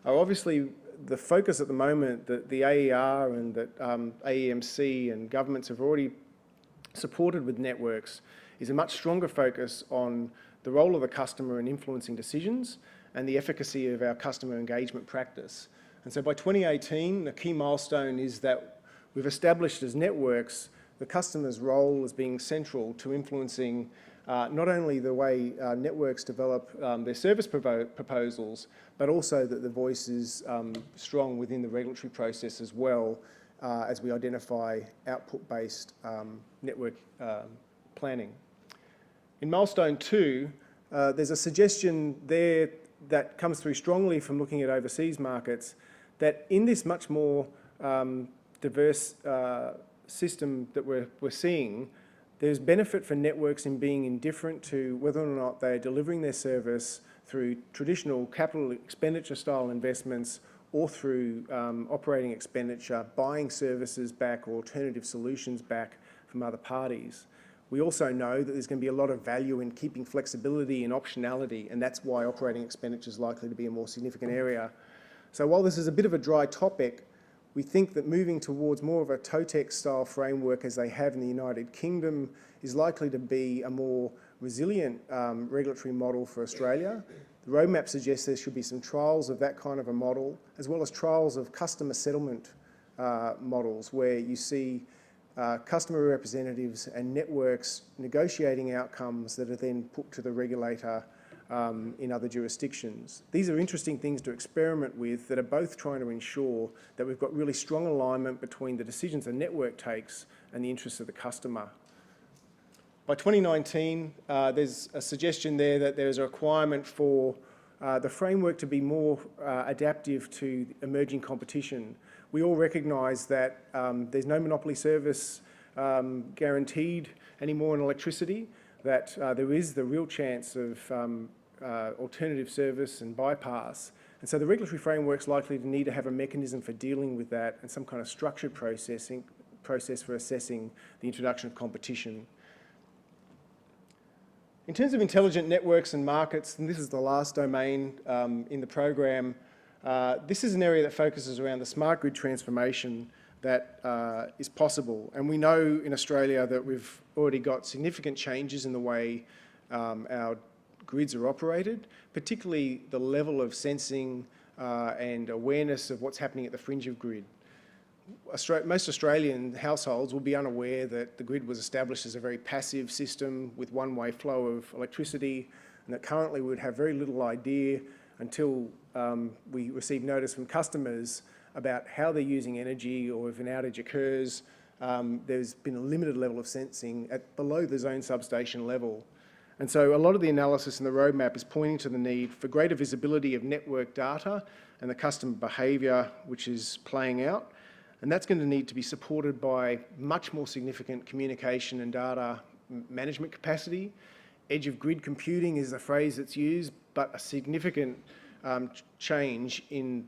are obviously the focus at the moment that the AER and that AEMC and governments have already supported with networks is a much stronger focus on the role of the customer in influencing decisions and the efficacy of our customer engagement practice. And so by 2018, a key milestone is that we've established as networks the customer's role as being central to influencing not only the way networks develop their service proposals, but also that the voice is strong within the regulatory process as well as we identify output-based network planning. In milestone 2, there's a suggestion there that comes through strongly from looking at overseas markets that in this much more diverse system that we're seeing, there's benefit for networks in being indifferent to whether or not they're delivering their service through traditional capital expenditure style investments or through operating expenditure, buying services back or alternative solutions back from other parties. We also know that there's going to be a lot of value in keeping flexibility and optionality, and that's why operating expenditure is likely to be a more significant area. So while this is a bit of a dry topic, we think that moving towards more of a TOTEX-style framework as they have in the United Kingdom is likely to be a more resilient regulatory model for Australia. The roadmap suggests there should be some trials of that kind of a model, as well as trials of customer settlement models where you see customer representatives and networks negotiating outcomes that are then put to the regulator in other jurisdictions. These are interesting things to experiment with that are both trying to ensure that we've got really strong alignment between the decisions the network takes and the interests of the customer. By 2019, there's a suggestion there that there's a requirement for the framework to be more adaptive to emerging competition. We all recognise that there's no monopoly service guaranteed anymore in electricity, that there is the real chance of alternative service and bypass. And so the regulatory framework's likely to need to have a mechanism for dealing with that and some kind of structured process for assessing the introduction of competition. In terms of intelligent networks and markets, and this is the last domain in the program, this is an area that focuses around the smart grid transformation that is possible. And we know in Australia that we've already got significant changes in the way our grids are operated, particularly the level of sensing and awareness of what's happening at the fringe of grid. Most Australian households will be unaware that the grid was established as a very passive system with one-way flow of electricity, and that currently we would have very little idea until we receive notice from customers about how they're using energy, or if an outage occurs, there's been a limited level of sensing at below the zone substation level. And so a lot of the analysis in the roadmap is pointing to the need for greater visibility of network data and the customer behaviour which is playing out. And that's going to need to be supported by much more significant communication and data management capacity. Edge of grid computing is the phrase that's used, but a significant change in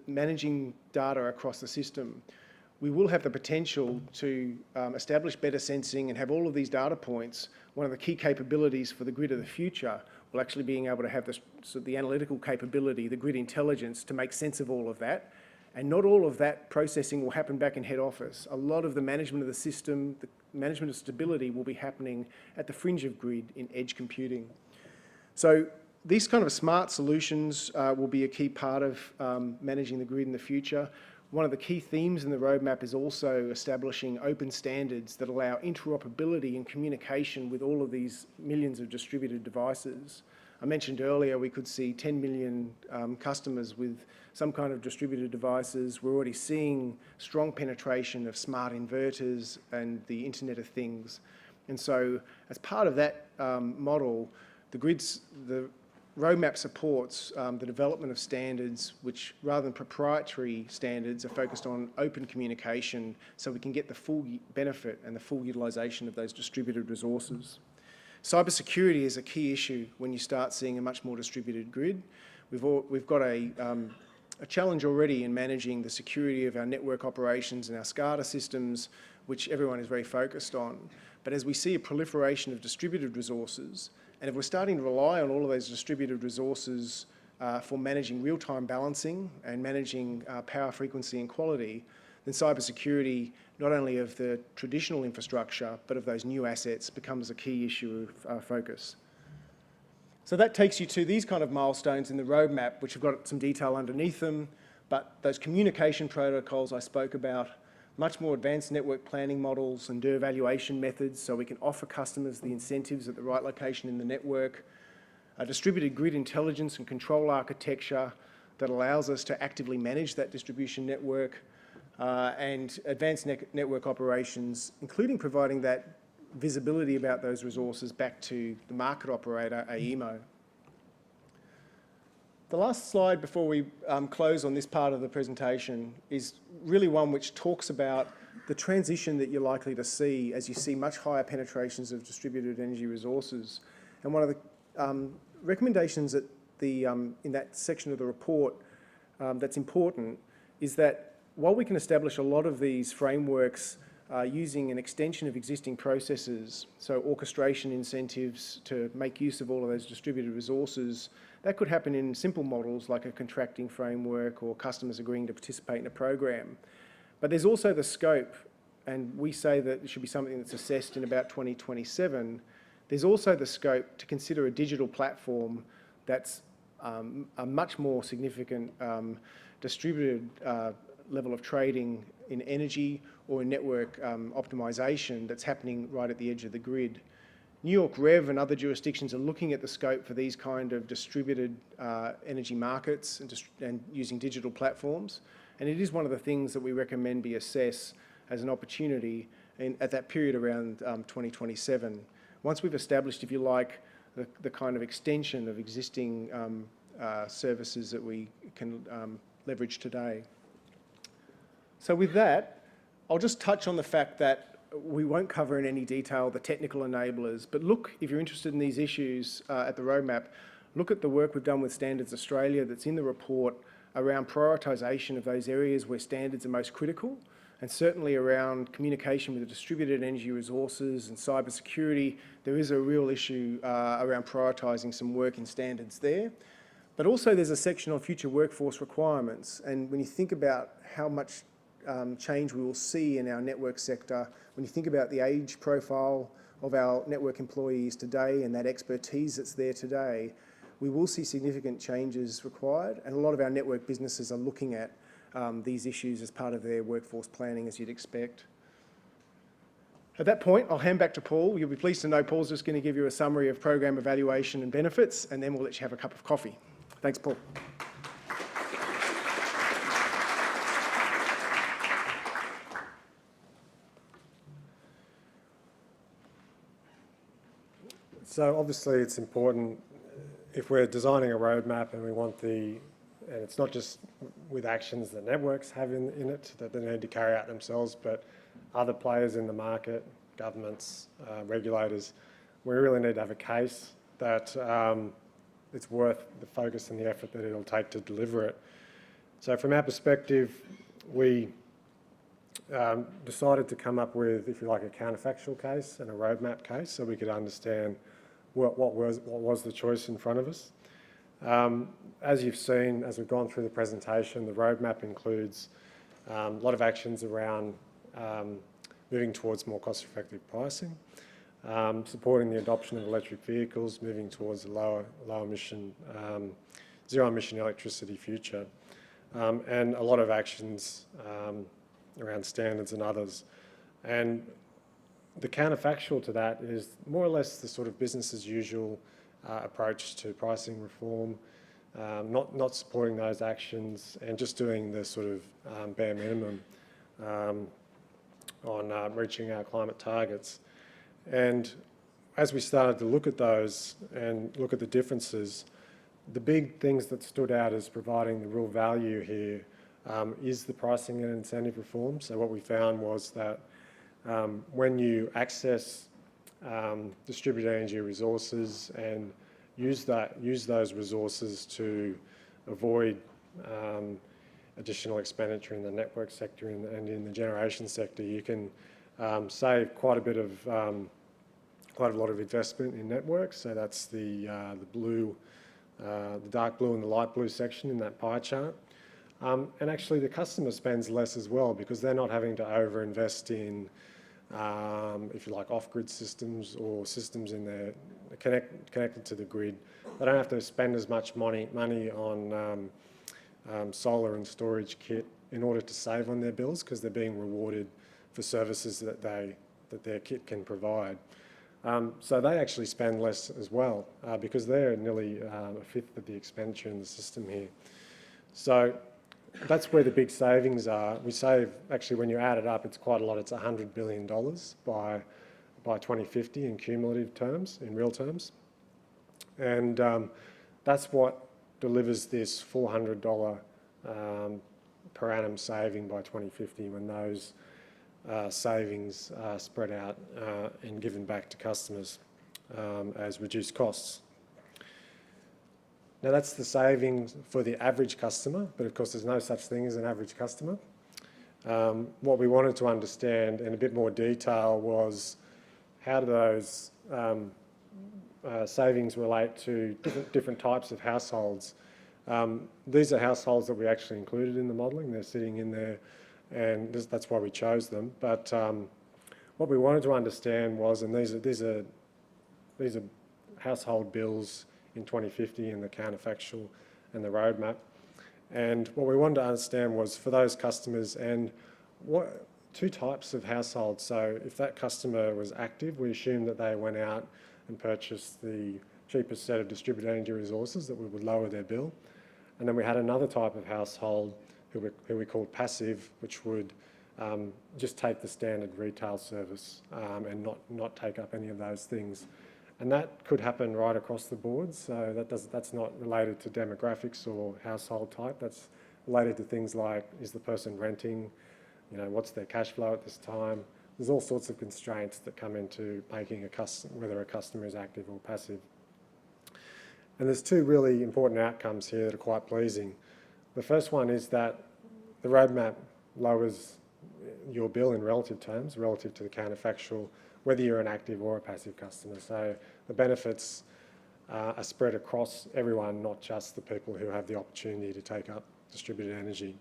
managing data across the system. We will have the potential to establish better sensing and have all of these data points. One of the key capabilities for the grid of the future will actually being able to have the analytical capability, the grid intelligence, to make sense of all of that. And not all of that processing will happen back in head office. A lot of the management of the system, the management of stability will be happening at the fringe of grid in edge computing. So these kind of smart solutions will be a key part of managing the grid in the future. One of the key themes in the roadmap is also establishing open standards that allow interoperability and communication with all of these millions of distributed devices. I mentioned earlier we could see 10 million customers with some kind of distributed devices. We're already seeing strong penetration of smart inverters and the Internet of Things. And so as part of that model, the roadmap supports the development of standards which, rather than proprietary standards, are focused on open communication so we can get the full benefit and the full utilisation of those distributed resources. Cybersecurity is a key issue when you start seeing a much more distributed grid. We've got a challenge already in managing the security of our network operations and our SCADA systems, which everyone is very focused on. But as we see a proliferation of distributed resources, and if we're starting to rely on all of those distributed resources for managing real-time balancing and managing power frequency and quality, then cybersecurity, not only of the traditional infrastructure, but of those new assets, becomes a key issue of focus. So that takes you to these kind of milestones in the roadmap, which have got some detail underneath them, but those communication protocols I spoke about, much more advanced network planning models and evaluation methods so we can offer customers the incentives at the right location in the network, a distributed grid intelligence and control architecture that allows us to actively manage that distribution network, and advanced network operations, including providing that visibility about those resources back to the market operator, AEMO. The last slide before we close on this part of the presentation is really one which talks about the transition that you're likely to see as you see much higher penetrations of distributed energy resources. And one of the recommendations at in that section of the report that's important is that while we can establish a lot of these frameworks using an extension of existing processes, so orchestration incentives to make use of all of those distributed resources, that could happen in simple models like a contracting framework or customers agreeing to participate in a program. But there's also the scope, and we say that it should be something that's assessed in about 2027. There's also the scope to consider a digital platform that's a much more significant distributed level of trading in energy or in network optimization that's happening right at the edge of the grid. New York Rev and other jurisdictions are looking at the scope for these kind of distributed energy markets and using digital platforms. And it is one of the things that we recommend be assessed as an opportunity at that period around 2027. Once we've established, if you like, the kind of extension of existing services that we can leverage today. So with that, I'll just touch on the fact that we won't cover in any detail the technical enablers, but look, if you're interested in these issues at the roadmap, look at the work we've done with Standards Australia that's in the report around prioritisation of those areas where standards are most critical, and certainly around communication with the distributed energy resources and cybersecurity. There is a real issue around prioritising some work in standards there. But also there's a section on future workforce requirements, and when you think about how much change we will see in our network sector, when you think about the age profile of our network employees today and that expertise that's there today, we will see significant changes required, and a lot of our network businesses are looking at these issues as part of their workforce planning, as you'd expect. At that point, I'll hand back to Paul. You'll be pleased to know Paul's just going to give you a summary of program evaluation and benefits, and then we'll let you have a cup of coffee. Thanks, Paul. So obviously it's important if we're designing a roadmap and we want and it's not just with actions that networks have in it that they need to carry out themselves, but other players in the market, governments, regulators, we really need to have a case that it's worth the focus and the effort that it'll take to deliver it. So from our perspective, we decided to come up with, if you like, a counterfactual case and a roadmap case so we could understand what was the choice in front of us. As you've seen, as we've gone through the presentation, the roadmap includes a lot of actions around moving towards more cost-effective pricing, supporting the adoption of electric vehicles, moving towards a low emission, zero-emission electricity future, and a lot of actions around standards and others. And the counterfactual to that is more or less the sort of business as usual approach to pricing reform, not supporting those actions and just doing the sort of bare minimum on reaching our climate targets. And as we started to look at those and look at the differences, the big things that stood out as providing the real value here is the pricing and incentive reform. So what we found was that when you access distributed energy resources and use those resources to avoid additional expenditure in the network sector and in the generation sector, you can save quite a lot of investment in networks. So that's the dark blue and the light blue section in that pie chart. And actually the customer spends less as well because they're not having to overinvest in, if you like, off-grid systems or systems in their connected to the grid. They don't have to spend as much money on solar and storage kit in order to save on their bills because they're being rewarded for services that their kit can provide. So they actually spend less as well because they're nearly a fifth of the expenditure in the system here. So that's where the big savings are. We save, actually, when you add it up, it's quite a lot. It's $100 billion by 2050 in cumulative terms, in real terms. And that's what delivers this $400 per annum saving by 2050 when those savings are spread out and given back to customers as reduced costs. Now that's the savings for the average customer, but of course there's no such thing as an average customer. What we wanted to understand in a bit more detail was how do those savings relate to different types of households. These are households that we actually included in the modelling. They're sitting in there, and that's why we chose them. But what we wanted to understand was, and these are household bills in 2050 in the counterfactual and the roadmap. And what we wanted to understand was for those customers and what two types of households. So if that customer was active, we assumed that they went out and purchased the cheapest set of distributed energy resources that would lower their bill. And then we had another type of household who we called passive, which would just take the standard retail service and not take up any of those things. And that could happen right across the board. So that's not related to demographics or household type. That's related to things like, is the person renting? You know, what's their cash flow at this time? There's all sorts of constraints that come into making whether a customer is active or passive. And there's two really important outcomes here that are quite pleasing. The first one is that the roadmap lowers your bill in relative terms, relative to the counterfactual, whether you're an active or a passive customer. So the benefits are spread across everyone, not just the people who have the opportunity to take up distributed energy.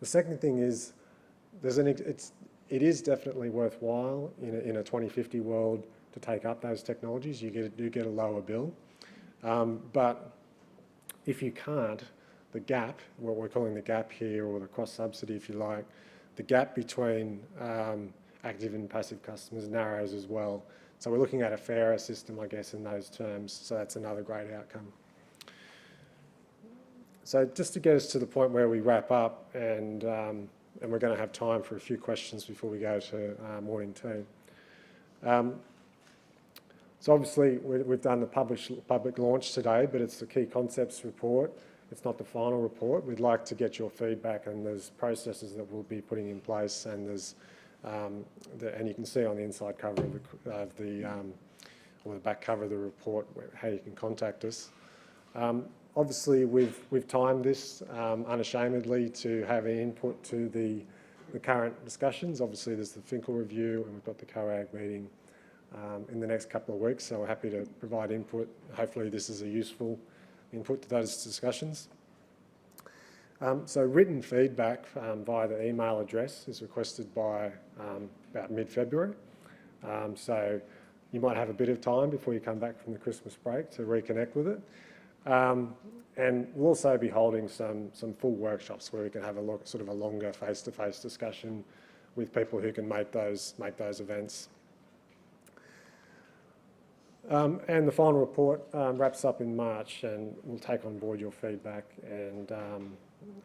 The second thing is, it is definitely worthwhile in a 2050 world to take up those technologies. You do get a lower bill. But if you can't, the gap, what we're calling the gap here, or the cross-subsidy if you like, the gap between active and passive customers narrows as well. So we're looking at a fairer system, I guess, in those terms. So that's another great outcome. So just to get us to the point where we wrap up, and we're going to have time for a few questions before we go to morning tea. So obviously we've done the public launch today, but it's the key concepts report. It's not the final report. We'd like to get your feedback, and there's processes that we'll be putting in place, and there's and you can see on the inside cover of or the back cover of the report how you can contact us. Obviously, we've timed this unashamedly to have an input to the current discussions. Obviously, there's the Finkel review, and we've got the COAG meeting in the next couple of weeks, so we're happy to provide input. Hopefully, this is a useful input to those discussions. So written feedback via the email address is requested by about mid-February. So you might have a bit of time before you come back from the Christmas break to reconnect with it. And we'll also be holding some full workshops where we can have a sort of a longer face-to-face discussion with people who can make those events. And the final report wraps up in March, and we'll take on board your feedback, and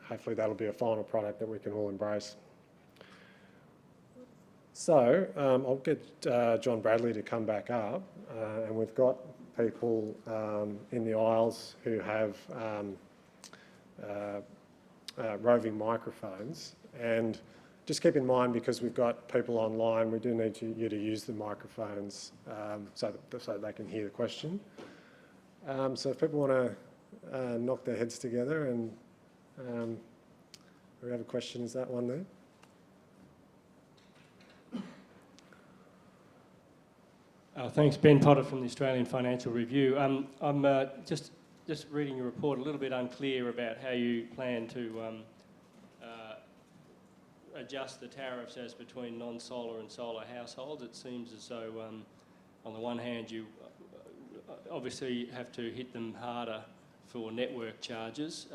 hopefully that'll be a final product that we can all embrace. So I'll get John Bradley to come back up, and we've got people in the aisles who have roving microphones. And just keep in mind, because we've got people online, we do need you to use the microphones so that they can hear the question. So if people want to knock their heads together, and we have a question, is that one there? Thanks, Ben Potter from the Australian Financial Review. I'm just reading your report, a little bit unclear about how you plan to adjust the tariffs as between non-solar and solar households. It seems as though, on the one hand, you obviously have to hit them harder for network charges,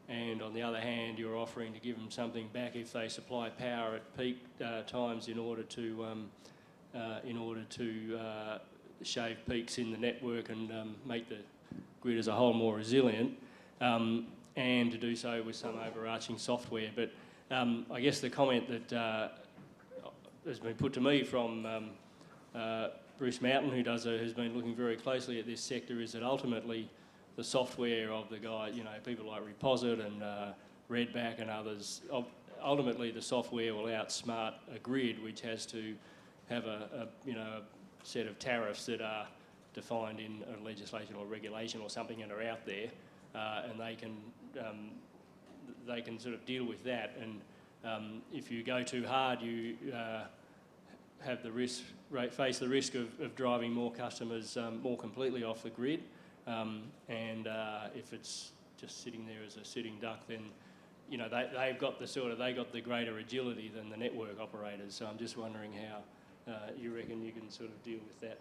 and on the other hand, you're offering to give them something back if they supply power at peak times in order to shave peaks in the network and make the grid as a whole more resilient, and to do so with some overarching software. But I guess the comment that has been put to me from Bruce Mountain, who's been looking very closely at this sector, is that ultimately the software of the guy, people like Reposit and Redback and others, ultimately the software will outsmart a grid which has to have a set of tariffs that are defined in a legislation or regulation or something and are out there, and they can sort of deal with that. And if you go too hard, you have the face the risk of driving more customers more completely off the grid. And if it's just sitting there as a sitting duck, then they've got the greater agility than the network operators. So I'm just wondering how you reckon you can sort of deal with that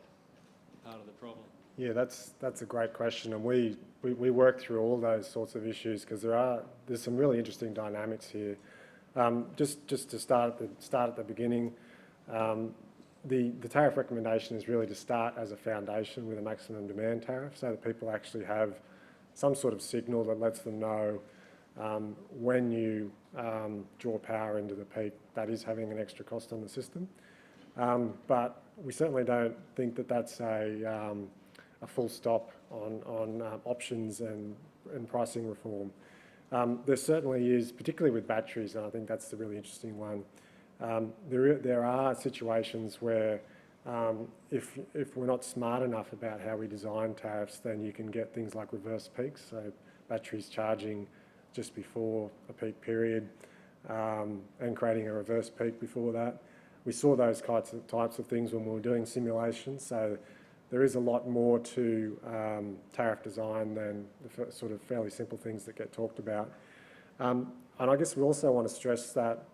part of the problem. Yeah, that's a great question, and we work through all those sorts of issues because there's some really interesting dynamics here. Just to start at the beginning, the tariff recommendation is really to start as a foundation with a maximum demand tariff, so that people actually have some sort of signal that lets them know when you draw power into the peak, that is having an extra cost on the system. But we certainly don't think that that's a full stop on options and pricing reform. There certainly is, particularly with batteries, and I think that's the really interesting one. There are situations where if we're not smart enough about how we design tariffs, then you can get things like reverse peaks, so batteries charging just before a peak period and creating a reverse peak before that. We saw those types of things when we were doing simulations, so there is a lot more to tariff design than the sort of fairly simple things that get talked about. And I guess we also want to stress that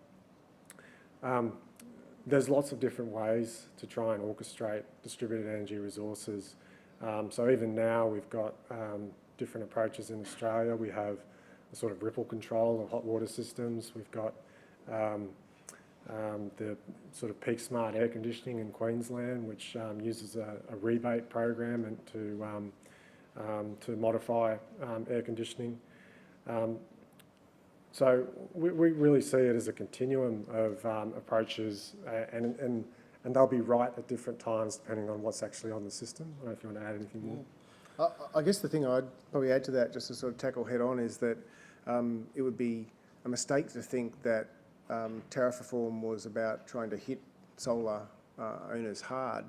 there's lots of different ways to try and orchestrate distributed energy resources. So even now we've got different approaches in Australia. We have a sort of ripple control of hot water systems. We've got the sort of peak smart air conditioning in Queensland, which uses a rebate program and to modify air conditioning. So we really see it as a continuum of approaches, and they'll be right at different times depending on what's actually on the system. I don't know if you want to add anything more. I guess the thing I'd probably add to that, just to sort of tackle head on, is that it would be a mistake to think that tariff reform was about trying to hit solar owners hard.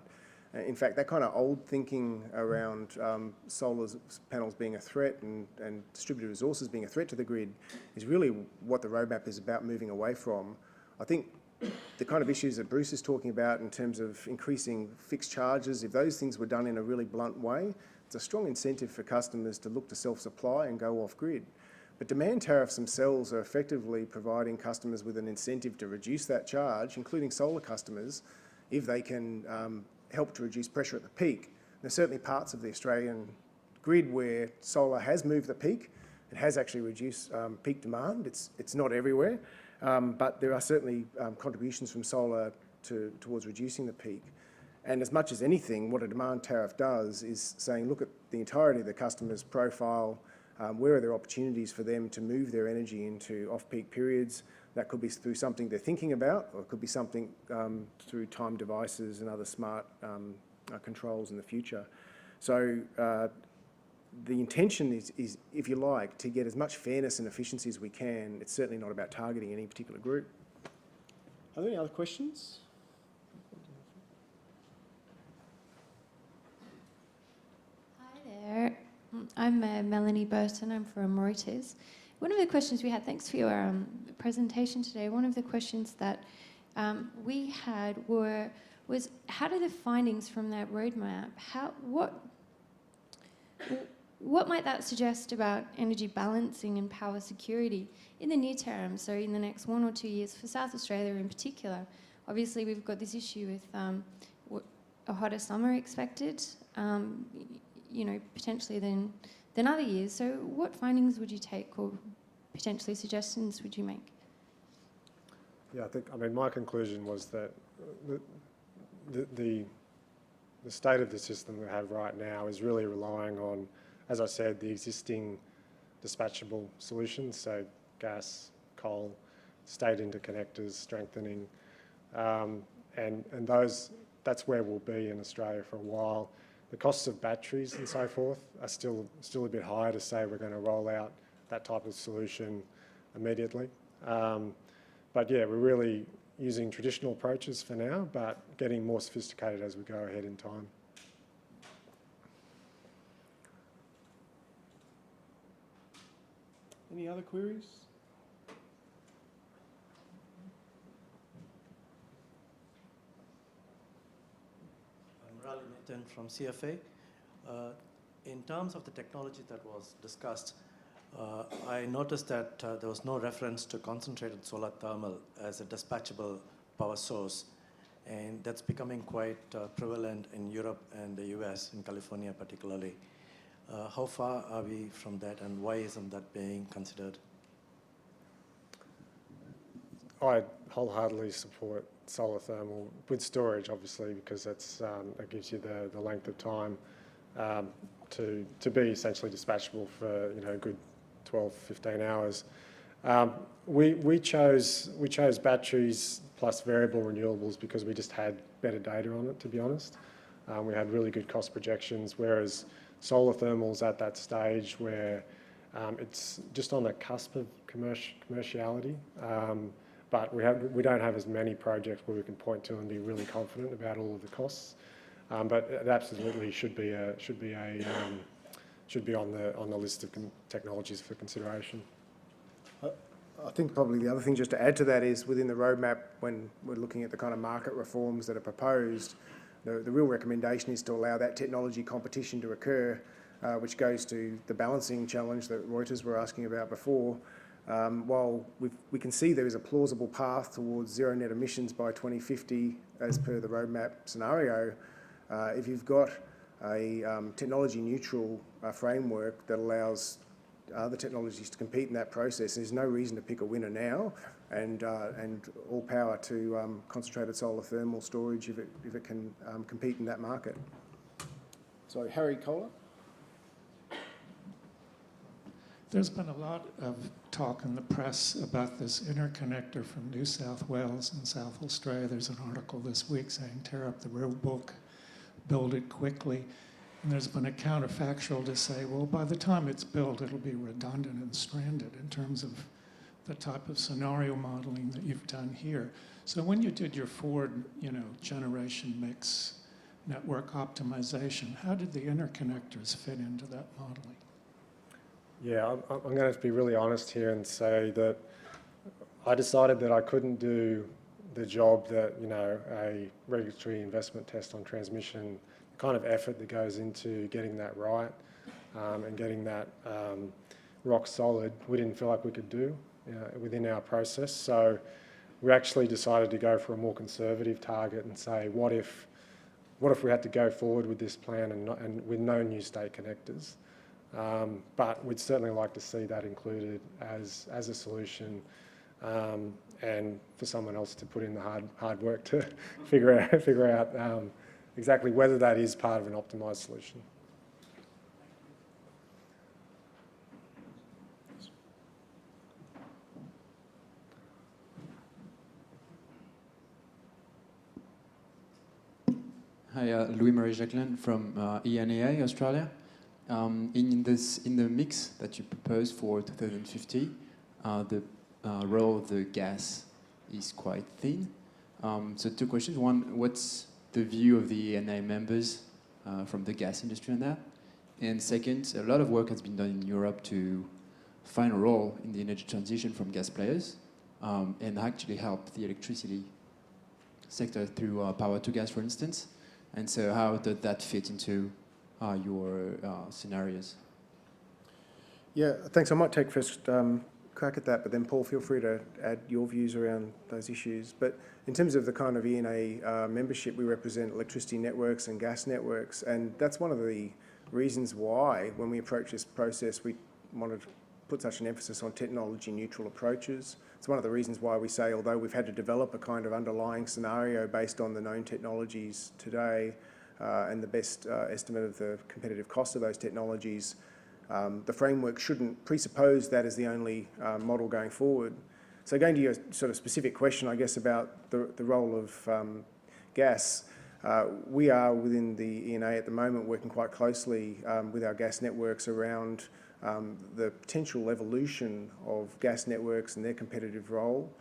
In fact, that kind of old thinking around solar panels being a threat and distributed resources being a threat to the grid is really what the roadmap is about moving away from. I think the kind of issues that Bruce is talking about in terms of increasing fixed charges, if those things were done in a really blunt way, it's a strong incentive for customers to look to self-supply and go off-grid. But demand tariffs themselves are effectively providing customers with an incentive to reduce that charge, including solar customers, if they can help to reduce pressure at the peak. There's certainly parts of the Australian grid where solar has moved the peak. It has actually reduced peak demand. It's not everywhere, but there are certainly contributions from solar towards reducing the peak. And as much as anything, what a demand tariff does is saying, look at the entirety of the customer's profile. Where are there opportunities for them to move their energy into off-peak periods? That could be through something they're thinking about, or it could be something through time devices and other smart controls in the future. So the intention is, if you like, to get as much fairness and efficiency as we can. It's certainly not about targeting any particular group. Are there any other questions? Hi there. I'm Melanie Burton. I'm from Reuters. One of the questions we had, thanks for your presentation today, one of the questions that we had was how do the findings from that roadmap, what might that suggest about energy balancing and power security in the near term, so in the next 1 or 2 years for South Australia in particular? Obviously we've got this issue with a hotter summer expected, potentially than other years. So what findings would you take, or potentially suggestions would you make? Yeah, I mean, my conclusion was that the state of the system we have right now is really relying on, as I said, the existing dispatchable solutions, so gas, coal, state interconnectors, strengthening, and that's where we'll be in Australia for a while. The costs of batteries and so forth are still a bit high to say we're going to roll out that type of solution immediately. But yeah, we're really using traditional approaches for now, but getting more sophisticated as we go ahead in time. Any other queries? I'm Raleigh Nathan from CFA. In terms of the technology that was discussed, I noticed that there was no reference to concentrated solar thermal as a dispatchable power source. and that's becoming quite prevalent in Europe and the US, in California particularly. How far are we from that, and why isn't that being considered? I wholeheartedly support solar thermal with storage, obviously, because that gives you the length of time to be essentially dispatchable for a good 12, 15 hours. We chose batteries plus variable renewables because we just had better data on it, to be honest. We had really good cost projections, whereas solar thermal's at that stage where it's just on the cusp of commerciality. But we don't have as many projects where we can point to and be really confident about all of the costs. But it absolutely should be on the list of technologies for consideration. I think probably the other thing just to add to that is within the roadmap, when we're looking at the kind of market reforms that are proposed, the real recommendation is to allow that technology competition to occur, which goes to the balancing challenge that Reuters were asking about before. While we can see there is a plausible path towards zero net emissions by 2050 as per the roadmap scenario, if you've got a technology neutral framework that allows other technologies to compete in that process, there's no reason to pick a winner now, and all power to concentrated solar thermal storage if it can compete in that market. So Harry Kohler. There's been a lot of talk in the press about this interconnector from New South Wales and South Australia. There's an article this week saying tear up the rule book, build it quickly. And there's been a counterfactual to say, well, by the time it's built, it'll be redundant and stranded in terms of the type of scenario modeling that you've done here. So when you did your forward, generation mix network optimization, how did the interconnectors fit into that modeling? Yeah, I'm going to be really honest here and say that I decided that I couldn't do the job that, a regulatory investment test on transmission, the kind of effort that goes into getting that right and getting that rock solid, we didn't feel like we could do within our process. So we actually decided to go for a more conservative target and say, what if we had to go forward with this plan and with no new state connectors? But we'd certainly like to see that included as a solution, and for someone else to put in the hard work to figure out exactly whether that is part of an optimised solution. Hi, Louis-Marie Jacquelin from ENEA, Australia. In the mix that you propose for 2050, the role of the gas is quite thin. So two questions. One, what's the view of the ENA members from the gas industry on that? And second, a lot of work has been done in Europe to find a role in the energy transition from gas players and actually help the electricity sector through power to gas, for instance. And so how does that fit into your scenarios? Yeah, thanks. I might take first crack at that, but then Paul, feel free to add your views around those issues. But in terms of the kind of ENA membership, we represent electricity networks and gas networks, and that's one of the reasons why, when we approach this process, we wanted to put such an emphasis on technology neutral approaches. It's one of the reasons why we say, although we've had to develop a kind of underlying scenario based on the known technologies today and the best estimate of the competitive cost of those technologies, the framework shouldn't presuppose that as the only model going forward. So going to your sort of specific question, I guess, about the role of gas, we are within the ENA at the moment working quite closely with our gas networks around the potential evolution of gas networks and their competitive role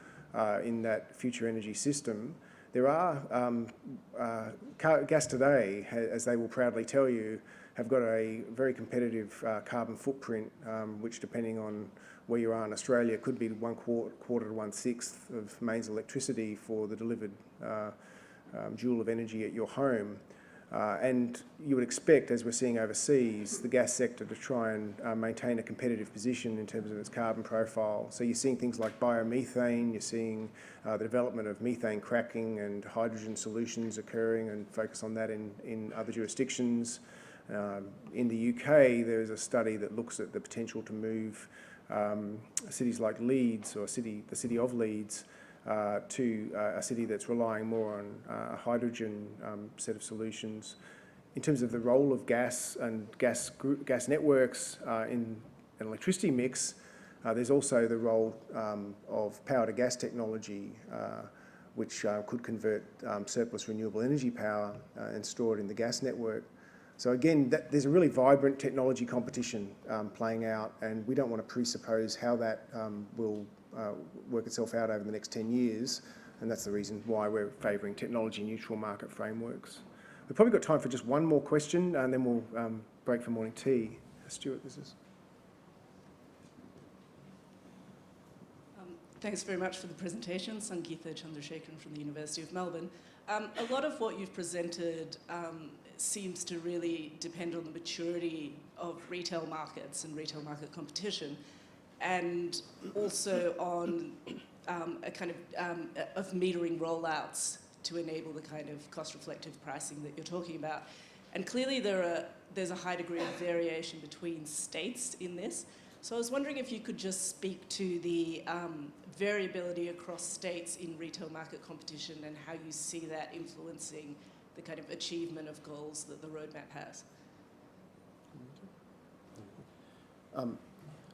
in that future energy system. There are gas today, as they will proudly tell you, have got a very competitive carbon footprint, which, depending on where you are in Australia, could be 1/4 to 1/6 of mains electricity for the delivered joule of energy at your home. And you would expect, as we're seeing overseas, the gas sector to try and maintain a competitive position in terms of its carbon profile. So you're seeing things like biomethane, you're seeing the development of methane cracking and hydrogen solutions occurring, and focus on that in other jurisdictions. In the UK, there is a study that looks at the potential to move cities like Leeds, or the city of Leeds, to a city that's relying more on a hydrogen set of solutions. In terms of the role of gas and gas networks in an electricity mix, there's also the role of power-to-gas technology, which could convert surplus renewable energy power and store it in the gas network. So again, there's a really vibrant technology competition playing out, and we don't want to presuppose how that will work itself out over the next 10 years, and that's the reason why we're favouring technology-neutral market frameworks. We've probably got time for just one more question, and then we'll break for morning tea. Stuart, this is... Thanks very much for the presentation. Sangeetha Chandrasekharan from the University of Melbourne. A lot of what you've presented seems to really depend on the maturity of retail markets and retail market competition, and also on a kind of metering rollouts to enable the kind of cost-reflective pricing that you're talking about. And clearly there's a high degree of variation between states in this. So I was wondering if you could just speak to the variability across states in retail market competition and how you see that influencing the kind of achievement of goals that the roadmap has.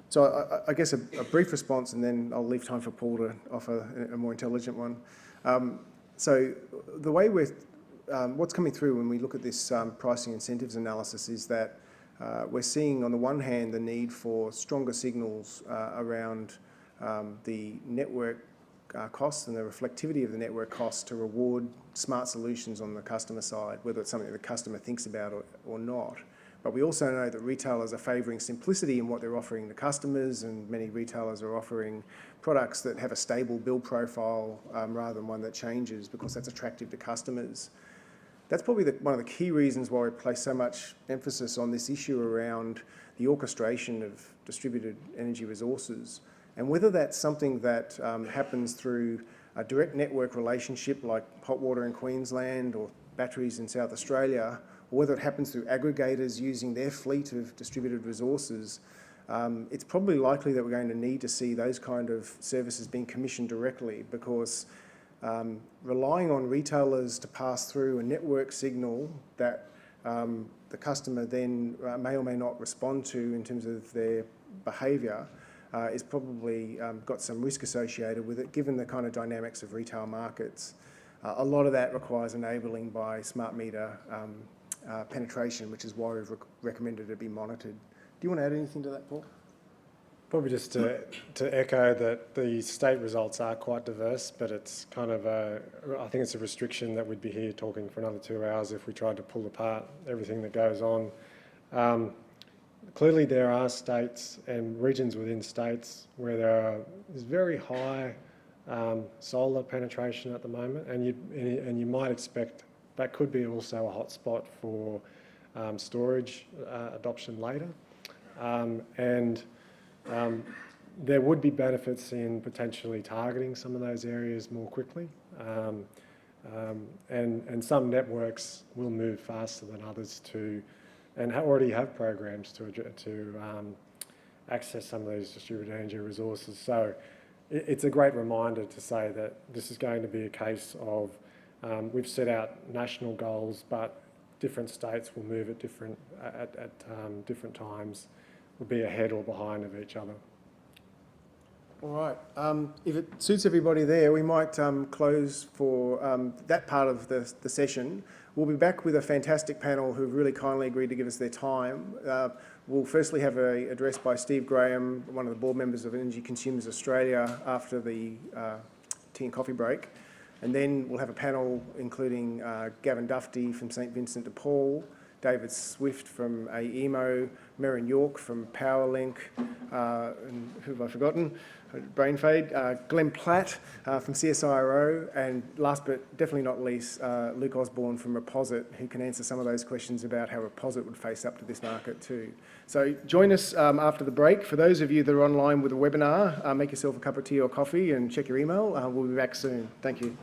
So I guess a brief response, and then I'll leave time for Paul to offer a more intelligent one. So the way what's coming through when we look at this pricing incentives analysis is that we're seeing, on the one hand, the need for stronger signals around the network costs and the reflectivity of the network costs to reward smart solutions on the customer side, whether it's something the customer thinks about or not. But we also know that retailers are favouring simplicity in what they're offering to customers, and many retailers are offering products that have a stable bill profile rather than one that changes, because that's attractive to customers. That's probably one of the key reasons why we place so much emphasis on this issue around the orchestration of distributed energy resources. And whether that's something that happens through a direct network relationship like hot water in Queensland or batteries in South Australia, or whether it happens through aggregators using their fleet of distributed resources, it's probably likely that we're going to need to see those kind of services being commissioned directly, because relying on retailers to pass through a network signal that the customer then may or may not respond to in terms of their behaviour is probably got some risk associated with it, given the kind of dynamics of retail markets. A lot of that requires enabling by smart meter penetration, which is why we've recommended it be monitored. Do you want to add anything to that, Paul? Probably just to echo that the state results are quite diverse, but it's kind of I think it's a restriction that we'd be here talking for another 2 hours if we tried to pull apart everything that goes on. Clearly there are states and regions within states where there's very high solar penetration at the moment, and you might expect that could be also a hotspot for storage adoption later. There would be benefits in potentially targeting some of those areas more quickly. And some networks will move faster than others and already have programs to access some of those distributed energy resources. So it's a great reminder to say that this is going to be a case of we've set out national goals, but different states will move at different times, will be ahead or behind of each other. All right. If it suits everybody there, we might close for that part of the session. We'll be back with a fantastic panel who've really kindly agreed to give us their time. We'll firstly have an address by Steve Graham, one of the board members of Energy Consumers Australia, after the tea and coffee break. And then we'll have a panel including Gavin Dufty from St Vincent de Paul, David Swift from AEMO, Merrin York from Powerlink, and who have I forgotten? Brain fade. Glenn Platt from CSIRO, and last but definitely not least, Luke Osborne from Reposit, who can answer some of those questions about how Reposit would face up to this market too. So join us after the break. For those of you that are online with a webinar, make yourself a cup of tea or coffee and check your email. We'll be back soon. Thank you.